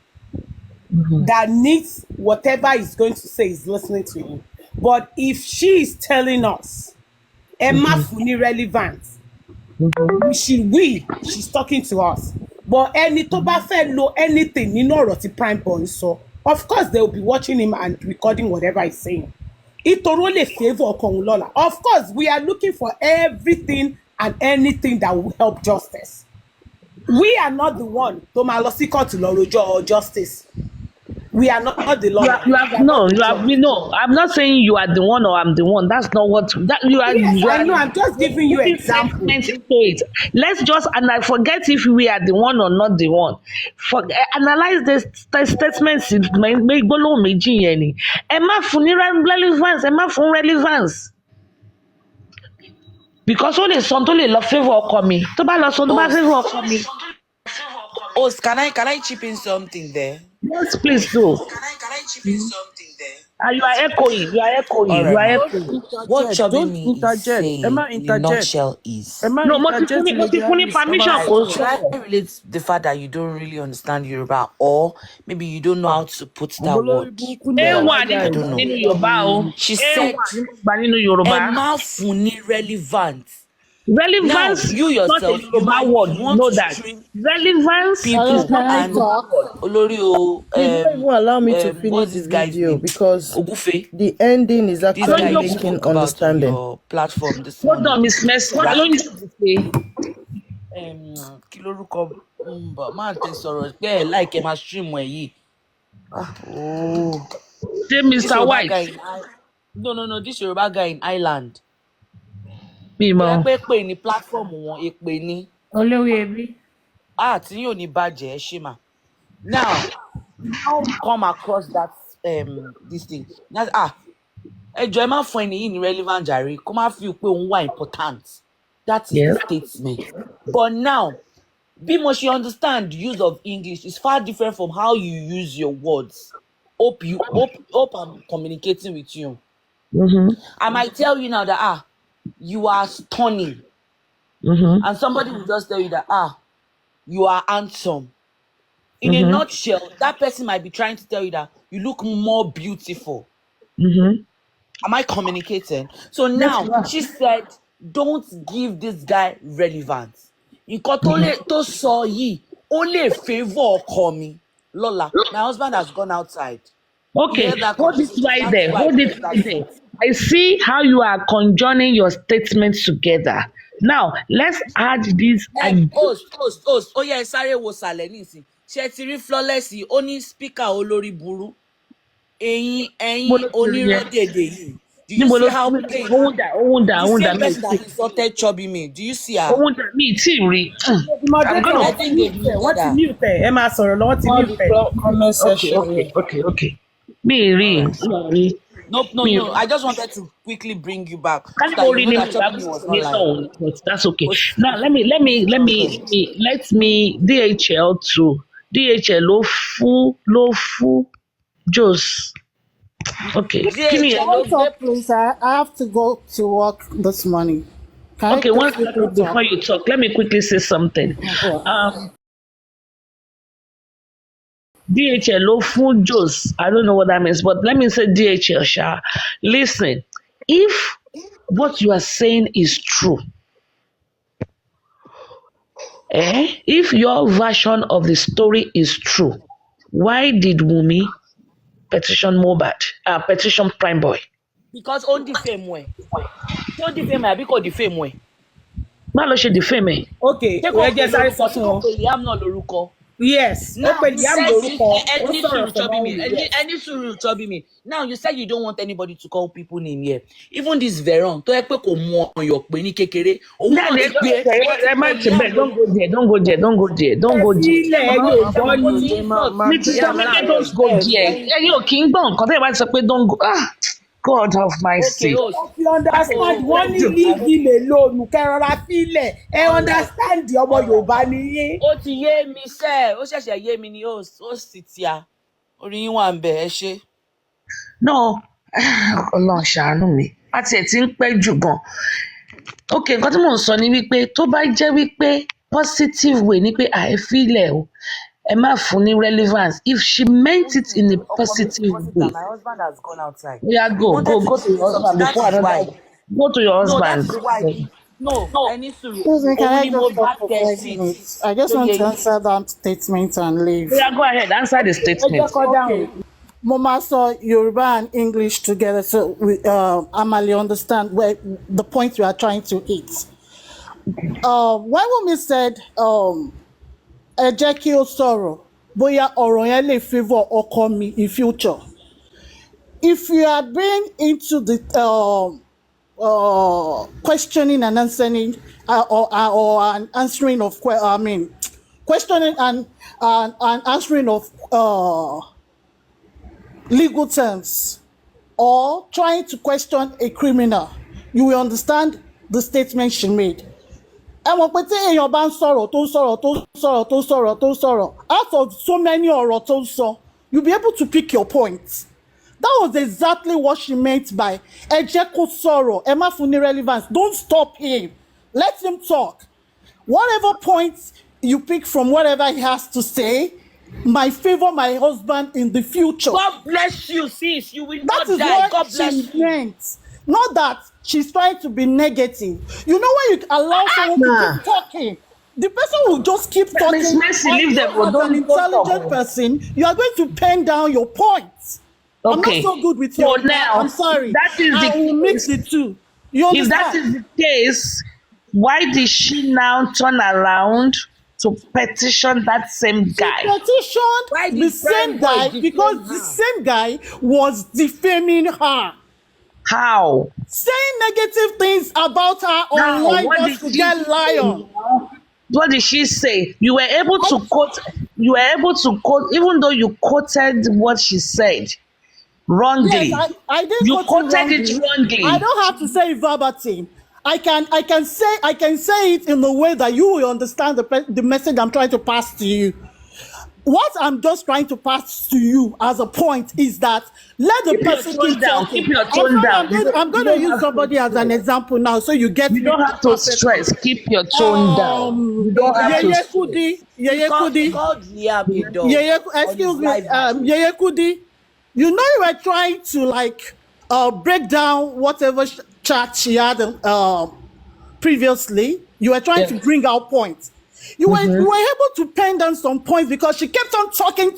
That needs whatever he's going to say is listening to you. But if she is telling us, Emma Funi relevant, she's talking to us. But any tó bá fẹ́ lo anything nínú ọ̀rọ̀ tí Prime Boy sọ, of course they will be watching him and recording whatever he's saying. Ìtòrò lè favour ọkọ òun lọ́la. Of course, we are looking for everything and anything that will help justice. We are not the one tó máa lọ sí kóòtù lọ rojọ́ justice. We are not the lawyer. I'm not saying you are the one or I'm the one. That's not what you are. Yes, I know. I'm just giving you examples. Into it. Let's just and I forget if we are the one or not the one. Analyze the statements. Make gbólóhùn méjì yẹn ni. Ẹ má fún ní relevance. Ẹ má fún relevance. because ó lè sọ tó lè lọ favour ọkọ mi tó bá lọ sọ tó bá favour ọkọ mi. Host, can I chip in something there? Yes, please do. Can I chip in something there? You are echoing. You are echoing. All You are right. echoing. What Don't Chobimi is interject. saying Emma, in a interject. nutshell is Emma, No, interject. mo ti fún ní permission kò should I sọ̀rọ̀. relate to the fact that you don't really understand Yoruba, or maybe you don't know how to put that word well? A1 I don't know. nínú Yorùbá o. She A1 said, ni mo gbà nínú Yorùbá. Emma Funi relevant. Relevance Now, you is not a yourself, you Yoruba might word. You want know to that. stream Relevance people is not a and Yoruba word. Olorio, You don't even allow me to what's finish this the guy's video name? because Ogufe. the ending is This actually guy you making spoke about on understanding. your platform this Hold on, morning. Miss Mercy. Right? Ló ń jẹ́ ṣe. Kí lorúkọ máa tẹ sọ̀rọ̀ pé ẹ̀ láìkẹ́ máa stream ẹ̀ yìí. Oh, Ṣé this Mr. Yoruba White? guy in no, this Yoruba guy in Ireland. Mi Tó mọ̀. yẹ pé ní platform wọn èpè ní. Olórí ẹbí. Tí yóò ní bàjẹ́ ṣé mà. Now come across that this thing. Now, ẹjọ́ ẹ má fún ẹni yìí ní relevant jàre kó má fi pé òun wà important. That is Yes. the statement. But now, bí mo ṣe understand the use of English is far different from how you use your words. Hope I'm communicating with you. Mm-hmm. I might tell you now that you are stunning, Mm-hmm. and somebody will just tell you that you are handsome. In a nutshell, that person might be trying to tell you that you look more beautiful. Mm-hmm. Am I communicating? So now she said, don't give this guy relevance. Nǹkan tó sọ yìí, ó lè favour ọkọ mi. Lola, my husband has gone outside. Okay, Hear that hold it conversation. right That's there. why Hold I it said that right there. sentence. I see how you are conjoining your statements together. Now, let's add this. Host. Ó yẹ sáré wo sàlẹ̀ nísìn. Ṣé ti rí flawless yìí? Ó ní speaker olórí burú. Ẹ̀yin onírọ́dèdè yìí. Do you see how plain? The same person that insulted Chobimi. Do you see her? Mi tí rí. I'm gonna. I think they Wọ́n ti her. mute ẹ̀, ẹ máa sọ̀rọ̀ lọ, wọ́n ti mute ẹ̀. Comment section. Okay. Mi rí. No. I just wanted to quickly bring you back so Can't that you read know him. that Chobimi was not lying. But that's okay. Now let me DHL to DHL low full Jos. Okay. DHL Talk, please. I have to go to work this morning. Can Okay, I one quickly second before you talk, let me quickly say something. DHL low full Jos. I don't know what that means, but let me say DHL Sha. Listen, if what you are saying is true, if your version of the story is true, why did Wumi petition Mohbad, petition Prime Boy? Because on the same way. Don't defame her because defame way. Má lọ ṣe defame ẹ̀. Okay, ẹ jẹ́ sáré sọ fún wọn. Liam náà lórúkọ. Yes, ó pè Liam lórúkọ. Any sùúrù Chobimi. Now you said you don't want anybody to call people name here. Even this Veron, tó yẹ pé kò mú ọyàn pé ní kékeré. Òun náà ti gbé. Don't go there. Don't go there. Sílẹ̀ yóò gbọ́ ní. Mrs. Dominic, don't go there. Ẹ̀yin ò kí ń gbọ́ nǹkan tẹ́ ẹ bá ti sọ pé don't go. God of mercy. If you understand, wọ́n ní leave him alone, kẹ́rọ̀ra fílẹ̀. Ẹ understand ọmọ Yorùbá nìyí. Ó ti yé mi sẹ́, ó ṣẹ̀ṣẹ̀ yé mi ni ó sì ti a. Orí yín wà ń bẹ̀ ẹ ṣe. No, Ọlọ́run ṣàánú mi. A tiẹ̀ ti ń pẹ́ jù gan. Okay, nǹkan tí mò ń sọ ni wípé tó bá jẹ́ wípé positive way ni pé àìfílẹ̀ o. Ẹ má fún ní relevance. If she meant it in a positive way. My husband has gone outside. Yeah, go to your husband before another. Go to your husband. No, that's why. No, any Excuse me, can I just talk for 5 minutes? I just want to answer that statement and leave. Yeah, go ahead. Answer the statement. Okay. Mama saw Yoruba and English together, so we Amali understand where the point you are trying to hit. When Wunmi said, ẹ jẹ́ kí ó sọ̀rọ̀ bóyá ọ̀rọ̀ yẹn lè favour ọkọ mi in future. If you are being into the questioning and answering or an answering of questioning and answering of legal terms or trying to question a criminal, you will understand the statement she made. Ẹ mọ̀ pé tí èèyàn bá ń sọ̀rọ̀ tó ń sọ̀rọ̀ tó ń sọ̀rọ̀ tó ń sọ̀rọ̀ tó ń sọ̀rọ̀, out of so many ọ̀rọ̀ tó ń sọ, you'll be able to pick your points. That was exactly what she meant by ẹ jẹ́ kó sọ̀rọ̀, ẹ má fún ní relevance. Don't stop him. Let him talk. Whatever points you pick from whatever he has to say might favor my husband in the future. God bless you, sis. You will That not is die. what God she bless you. meant. Not that she's trying to be negative. You know when you allow someone to keep talking, the person will just keep talking. Miss Mercy, And leave you them. as an Don't intelligent talk. person, you are going to pen down your points. I'm not Okay. so good with So your now, I'm sorry. that is I will the mix the two. You if that understand? is the case, why did she now turn around to petition that same guy? Petitioned Why the did same Prime Boy guy defame because the her? same guy was defaming her, How? saying negative things about her How? online What did just to she get say? lion. What did she say? You were able to quote. You were able to quote, even though you quoted what she said Yes, wrongly. I didn't You quote it quoted it wrongly. I wrongly. don't have to say it verbatim. I can say it in a way that you will understand the message I'm trying to pass to you. What I'm just trying to pass to you as a point is that let the Keep your person tone keep down. talking. Keep your I'm tone sorry, down. I'm going to use somebody as an example now so you get You me don't have to perfectly. stress. Keep your tone down. You don't have to Yeye stress. Kudi, Yeye Called Kudi, Liam a dog Yeye, on his excuse me, live message. Yeye Kudi, you know you were trying to like break down whatever chat she had previously. You were trying to Yes. bring out points. You were able to pen down some points because she kept on talking.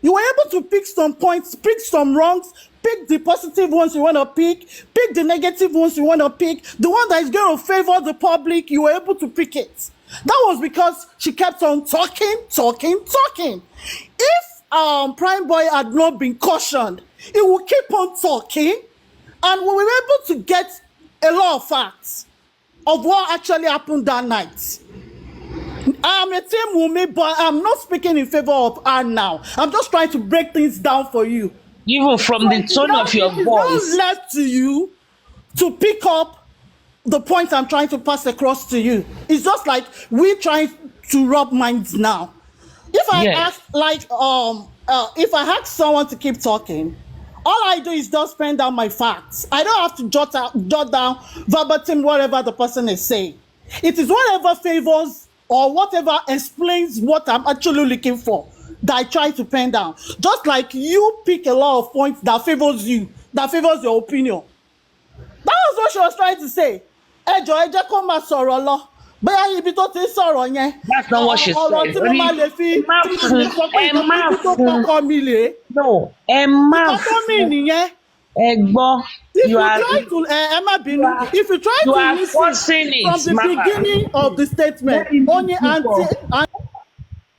You were able to pick some points, pick some wrongs, pick the positive ones you want to pick the negative ones you want to pick, the one that is going to favor the public, you were able to pick it. That was because she kept on talking. If Prime Boy had not been cautioned, he would keep on talking, and we were able to get a lot of facts of what actually happened that night. I'm a team woman, but I'm not speaking in favor of her now. I'm just trying to break things down for you. Even from the tone of your It is voice. not left to you to pick up the point I'm trying to pass across to you. It's just like we're trying to rub minds now. If I Yes. ask, like, if I ask someone to keep talking, all I do is just pen down my facts. I don't have to jot down verbatim whatever the person is saying. It is whatever favors or whatever explains what I'm actually looking for that I try to pen down. Just like you pick a lot of points that favors you, that favors your opinion. That was what she was trying to say. Ẹ jẹ́ kó máa sọ̀rọ̀ lọ. Bóyá ibi tó ti ń sọ̀rọ̀ yẹn. That's not what she Ọ̀rọ̀ said. tí mo máa lè fi Emma tí mo lè sọ pé fún- Emma ibi tó fún- kọ́kọ́ mi lè. No, Emma. Nǹkan tó mì nìyẹn. Egbo, If you you are. try to Emma Binu, if you try you to are listen forcing it, from the Mama. beginning of the statement, only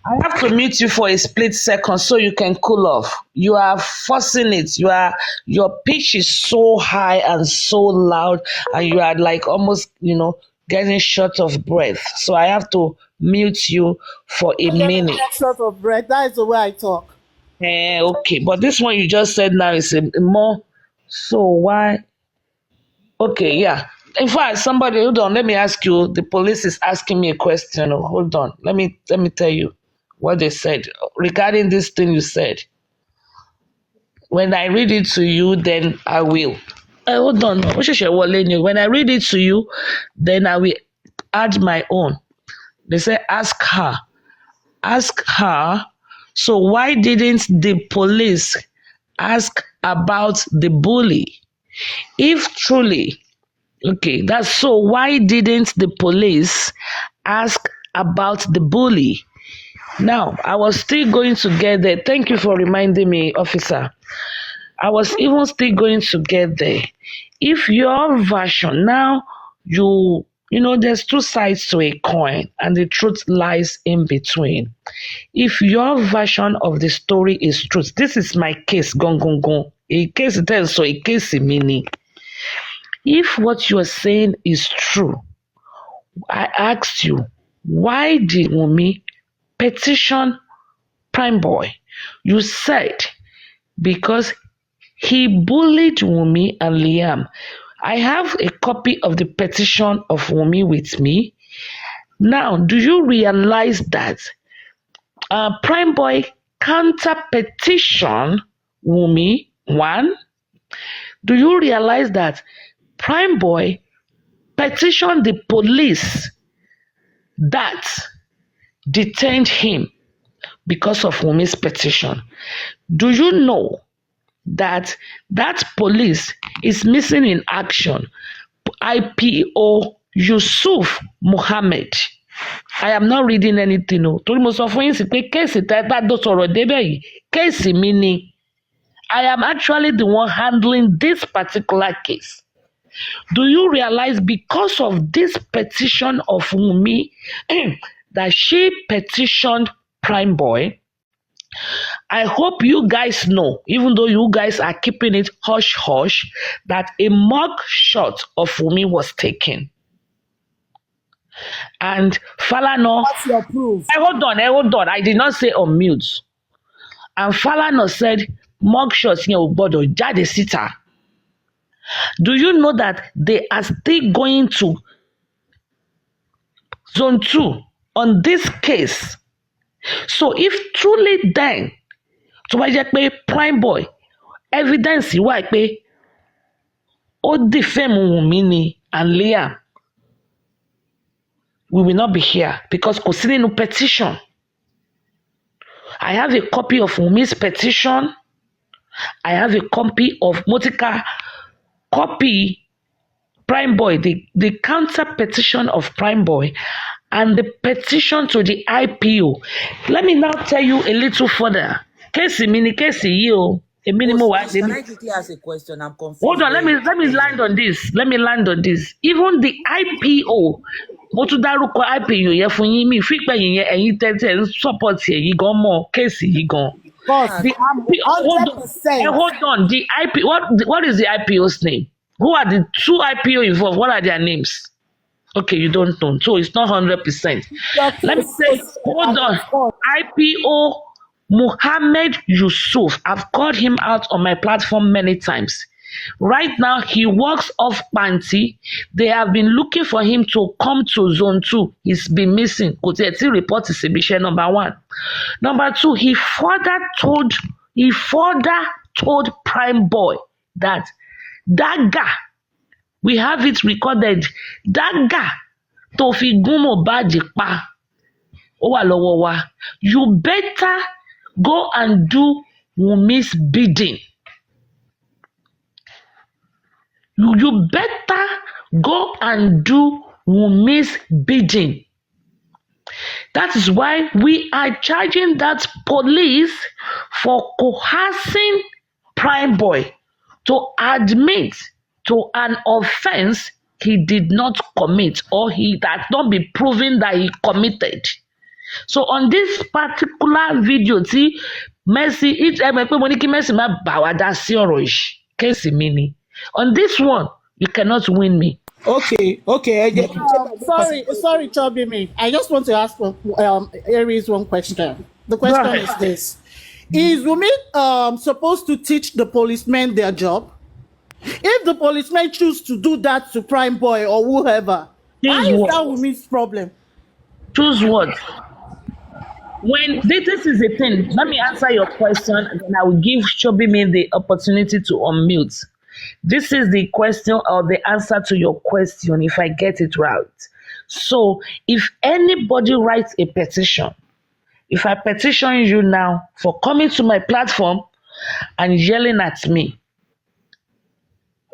I have to mute you for a split second so you can cool off. You are forcing it. Your pitch is so high and so loud, and you are like almost, getting short of breath. So I have to mute you for a minute. short of breath. That is the way I talk. Okay, but this one you just said now is a more. So why? Okay, yeah. In fact, somebody, hold on. Let me ask you. The police is asking me a question. Hold on. Let me tell you what they said regarding this thing you said. When I read it to you, then I will. Hold on. When I read it to you, then I will add my own. They say, ask her. Ask her. So why didn't the police ask about the bully? If truly, okay, that's so why didn't the police ask about the bully? Now, I was still going to get there. Thank you for reminding me, officer. I was even still going to get there. If your version, now there's two sides to a coin and the truth lies in between. If your version of the story is truth, this is my case, gong. A case tells so a case mini. If what you are saying is true, I asked you, why did Wunmi petition Prime Boy? You said because he bullied Wunmi and Liam. I have a copy of the petition of Wunmi with me. Now, do you realize that Prime Boy counter petition Wunmi? One, do you realize that Prime Boy petitioned the police that detained him because of Wunmi's petition? Do you know that police is missing in action? IPO Yusuf Muhammad. I am not reading anything. No. Torí mo sọ fún yín sí pé kéèsì tẹ́tà tó sọ̀rọ̀ débẹ̀ yìí, kéèsì mi ni. I am actually the one handling this particular case. Do you realize because of this petition of Wunmi that she petitioned Prime Boy? I hope you guys know, even though you guys are keeping it hush-hush, that a mug shot of Wunmi was taken. And Falana... What's your proof? Hold on. I did not say on mute. And Falana said, mug shots here will jáde síta. Do you know that they are still going to Zone 2 on this case? So if truly then, tó bá jẹ́ pé Prime Boy evidence wà pé ó defame Wunmi ni and Liam, we will not be here because kò sí nínú petition. I have a copy of Wunmi's petition. I have a copy of Motica copy Prime Boy, the counter petition of Prime Boy and the petition to the IPO. Let me now tell you a little further. Casey, mini Casey, you a minimum. Can I quickly ask a question? I'm confused. Hold on, let me land on this. Even the IPO, mo tún dárúkọ IPO yẹn fún yín, mi fi pé ẹ̀yin tẹ́tẹ́ support yìí gan mọ́ Casey yìí gan. The IPO, hold on. The IPO, what is the IPO's name? Who are the two IPO involved? What are their names? Okay, you don't know. So it's not 100%. Let me say, hold on. IPO Muhammad Yusuf. I've called him out on my platform many times. Right now, he works off Panti. They have been looking for him to come to Zone 2. He's been missing. Koteti report is exhibition number 1. Number 2, he further told Prime Boy that guy, we have it recorded, that guy tó fi gún Mohbad pa ó wà lọ́wọ́ wa. You better go and do Wunmi's bidding. You better go and do Wunmi's bidding. That is why we are charging that police for coercing Prime Boy to admit to an offense he did not commit or he has not been proven that he committed. So on this particular video, see, Mercy, Mercy ma bá wa dá sí ọ̀rọ̀ yìí, case mi ni. On this one, you cannot win me. Okay. Sorry, Chobimi. I just want to ask Aries one question. The question is this: is Wunmi supposed to teach the policemen their job? If the policemen choose to do that to Prime Boy or whoever, why is that Wunmi's problem? Choose what? When this is the thing, let me answer your question, and then I will give Chobimi the opportunity to unmute. This is the question or the answer to your question, if I get it right. So, if anybody writes a petition, if I petition you now for coming to my platform and yelling at me,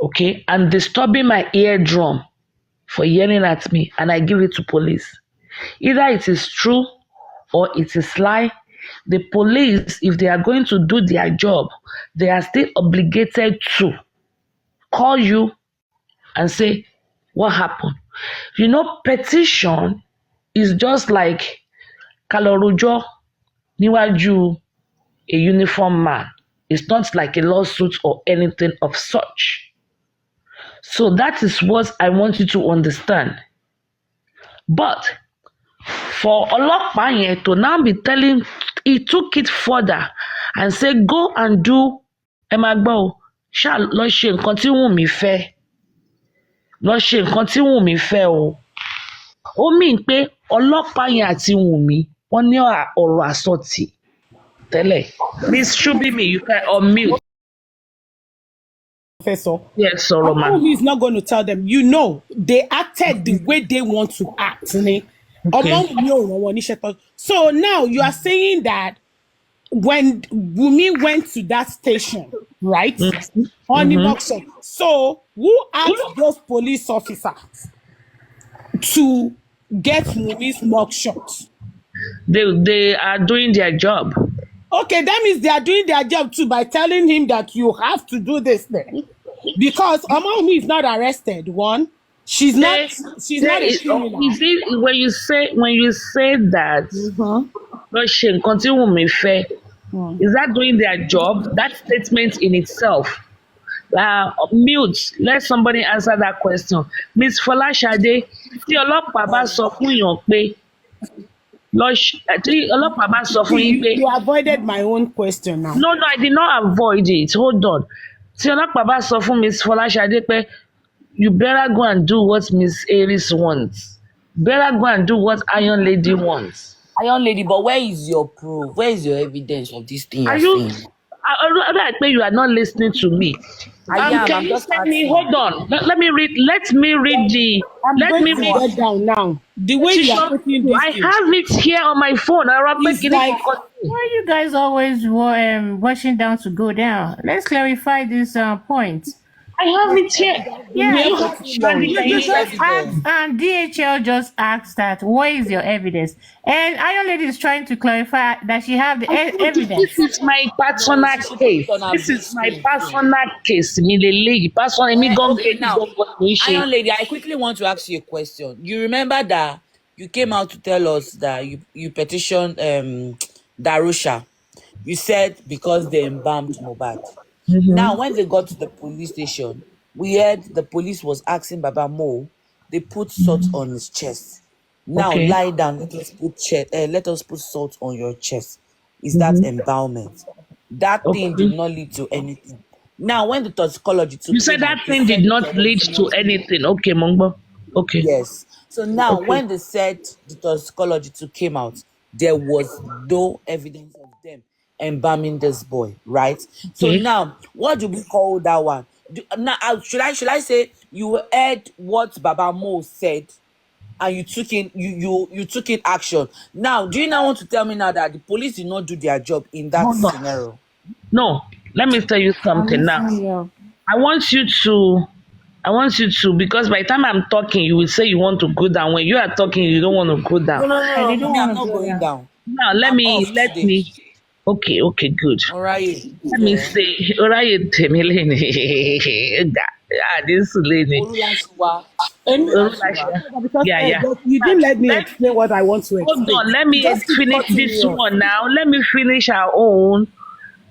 okay, and disturbing my eardrum for yelling at me, and I give it to police, either it is true or it is lie, the police, if they are going to do their job, they are still obligated to call you and say, what happened? You know, petition is just like Kalorujo níwájú a uniform man. It's not like a lawsuit or anything of such. So that is what I want you to understand. But for ọlọ́pàá yẹn to now be telling, he took it further and said, go and do, ẹ máa gbọ́ o, ṣáà lọ ṣe nǹkan tí Wùnmí fẹ́. lọ ṣe nǹkan tí Wùnmí fẹ́ o. Ó mean pé ọlọ́pàá yẹn àti Wùnmí wọ́n ní ọ̀rọ̀ àsọtì tẹ́lẹ̀. Miss Shubimi, you can unmute. Professor. Yes, Soroma. Who is not going to tell them? You know, they acted the way they want to act. Okay. So now you are saying that when Wunmi went to that station, right? On the boxer. So who asked those police officers to get Wunmi's mugshot? They are doing their job. Okay, that means they are doing their job too by telling him that you have to do this thing. Because Wunmi is not arrested. One, she's not a criminal. You see, when you say that, is that doing their job? That statement in itself. Mute. Let somebody answer that question. Miss Folashade, tí ọlọ́pàá bá sọ fún yàn pé You avoided my own question now. No, I did not avoid it. Hold on. Tí ọlọ́pàá bá sọ fún Miss Folashade pé you better go and do what Miss Aries wants. Better go and do what Iron Lady wants. Iron Lady, but where is your proof? Where is your evidence of this thing you're saying? I think you are not listening to me. Can you send me? Hold on. Let me read the. Let me read it down now. The way you are putting this. I have it here on my phone. Why are you guys always rushing down to go down? Let's clarify this point. I have it here. Yeah, you just asked, and DHL just asked that, where is your evidence? And Iron Lady is trying to clarify that she have the evidence. This is my personal case. This is my personal case. Okay, now, Iron Lady, I quickly want to ask you a question. You remember that you came out to tell us that you petitioned Darusha. You said because they embalmed Mohbad. Now, when they got to the police station, we heard the police was asking Baba Mo, they put salt on his chest. Now, lie down, let us put salt on your chest. Is that embalmment? That thing did not lead to anything. Now, when the toxicology took you said that thing did not lead to anything. Okay, Mongbo. Okay. Yes. So now, when they said the toxicology came out, there was no evidence of them embalming this boy, right? So now, what do we call that one? Should I say you heard what Baba Mo said, and you took in you took in action? Now, do you now want to tell me now that the police did not do their job in that scenario? No, let me tell you something now. I want you to, because by the time I'm talking, you will say you want to go down. When you are talking, you don't want to go down. No, I'm not going down. Now, let me. Okay, good. All right. Let me say, all right, this lady. Yeah. You didn't let me explain what I want to explain. Hold on, let me finish this one now. Let me finish our own.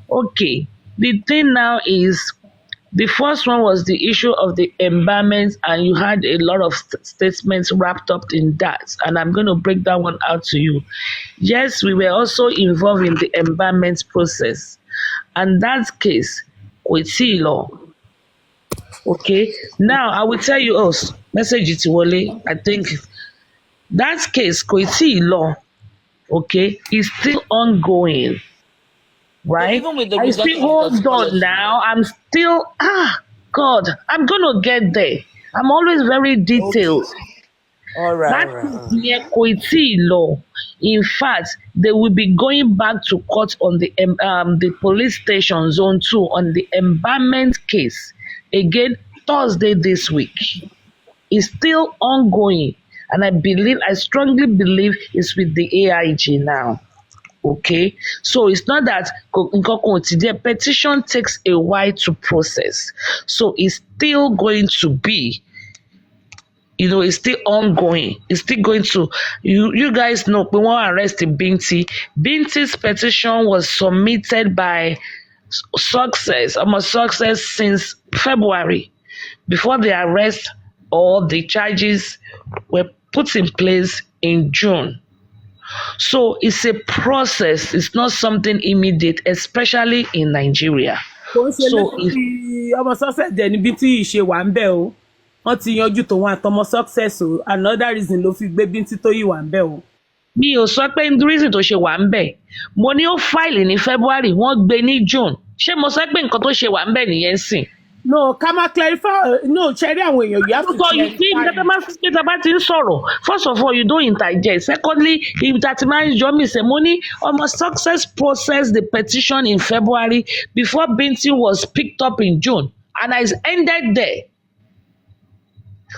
Okay, the thing now is, the first one was the issue of the embalmment, and you had a lot of statements wrapped up in that, and I'm going to break that one out to you. Yes, we were also involved in the embalmment process, and that case, Kweti law. Okay, now I will tell you message it Wole. I think that case, Kweti law, okay, is still ongoing. Right? Even with the I still hold on now. I'm still God, I'm gonna get there. I'm always very detailed. Okay. All right. That is near Kweti law. In fact, they will be going back to court on the police station zone 2 on the embalmment case again Thursday this week. It's still ongoing, and I strongly believe it's with the AIG now. Okay, so it's not that the petition takes a while to process, so it's still going to be, it's still ongoing. It's still going to, you guys know, we want to arrest Binti. Binti's petition was submitted by Success, almost Success, since February, before the arrest or the charges were put in place in June. So it's a process. It's not something immediate, especially in Nigeria. So wọ́n ti yanjú tòun àtọmọ success o another reason ló fi gbé Bíntí tó yìí wà ń bẹ̀ o. Mi ò sọ pé reason tó ṣe wà ń bẹ̀. Mo ní ó fáìlì ní February, wọ́n gbé ní June. Ṣé mo sọ pé nǹkan tó ṣe wà ń bẹ̀ nìyẹn sìn? No, ká má clarify. No, ṣẹ́rí àwọn èèyàn, you have to clarify. First of all, you don't interject. Secondly, if that man Jomi Semoni almost success processed the petition in February before Binti was picked up in June, and it's ended there.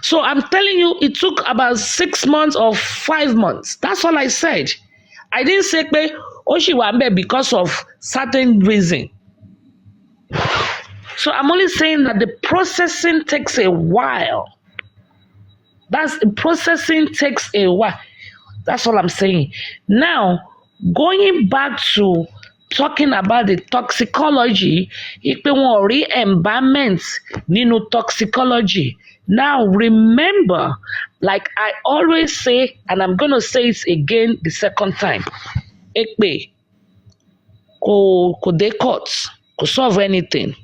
So I'm telling you, it took about 6 months or 5 months. That's all I said. I didn't say pe Oshiwambe because of certain reason. So I'm only saying that the processing takes a while. Processing takes a while. That's all I'm saying. Now, going back to talking about the toxicology, ipe won rí embalmment nínú toxicology. Now, remember, like I always say, and I'm going to say it again the second time, Ekpe, kò dé court, kò solve anything.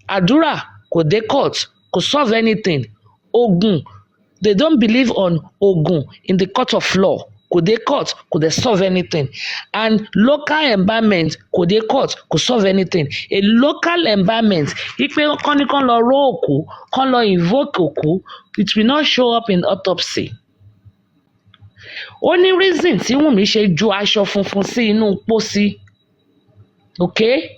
Àdúrà kò dé court, kò solve anything. Ogun, they don't believe on Ogun in the court of law. Kò dé court, kò dé solve anything. And local embalmment kò dé court, kò solve anything. A local embalmment, ipe kán ní kán lọ ró òkú, kán lọ invoke òkú, it will not show up in autopsy. Only reason tí Wùnmí ṣe ju aṣọ funfun sí inú pósí, okay?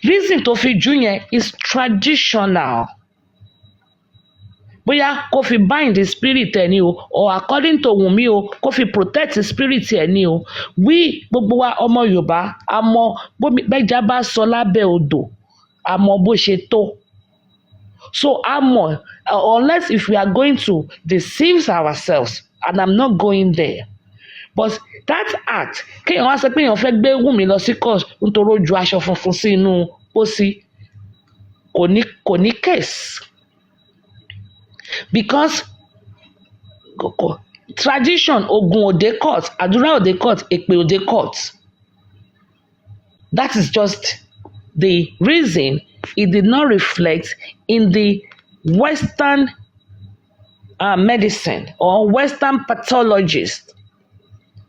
Reason tó fi jù yẹn is traditional. Bóyá kó fi bind the spirit ẹ̀ ni o, or according to Wùnmí o, kó fi protect the spirit ẹ̀ ni o. Gbogbo wa ọmọ Yorùbá, a mọ bẹ́jà bá sọ lábẹ́ odò, a mọ bó ṣe tó. So a mọ, unless if we are going to deceive ourselves, and I'm not going there. But that act, kéèyàn wá sọ pé èèyàn fẹ́ gbé Wùnmí lọ sí court nítorí ó ju aṣọ funfun sí inú pósí, kò ní case. Because tradition, Ogun ò dé court, Àdúrà ò dé court, Èpè ò dé court. That is just the reason it did not reflect in the Western medicine or Western pathologist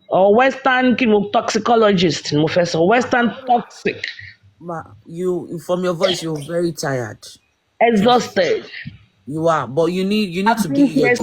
or Western toxicologist, Western toxic. Ma, you from your voice, you're very tired. Exhausted. You are, but you need to be here.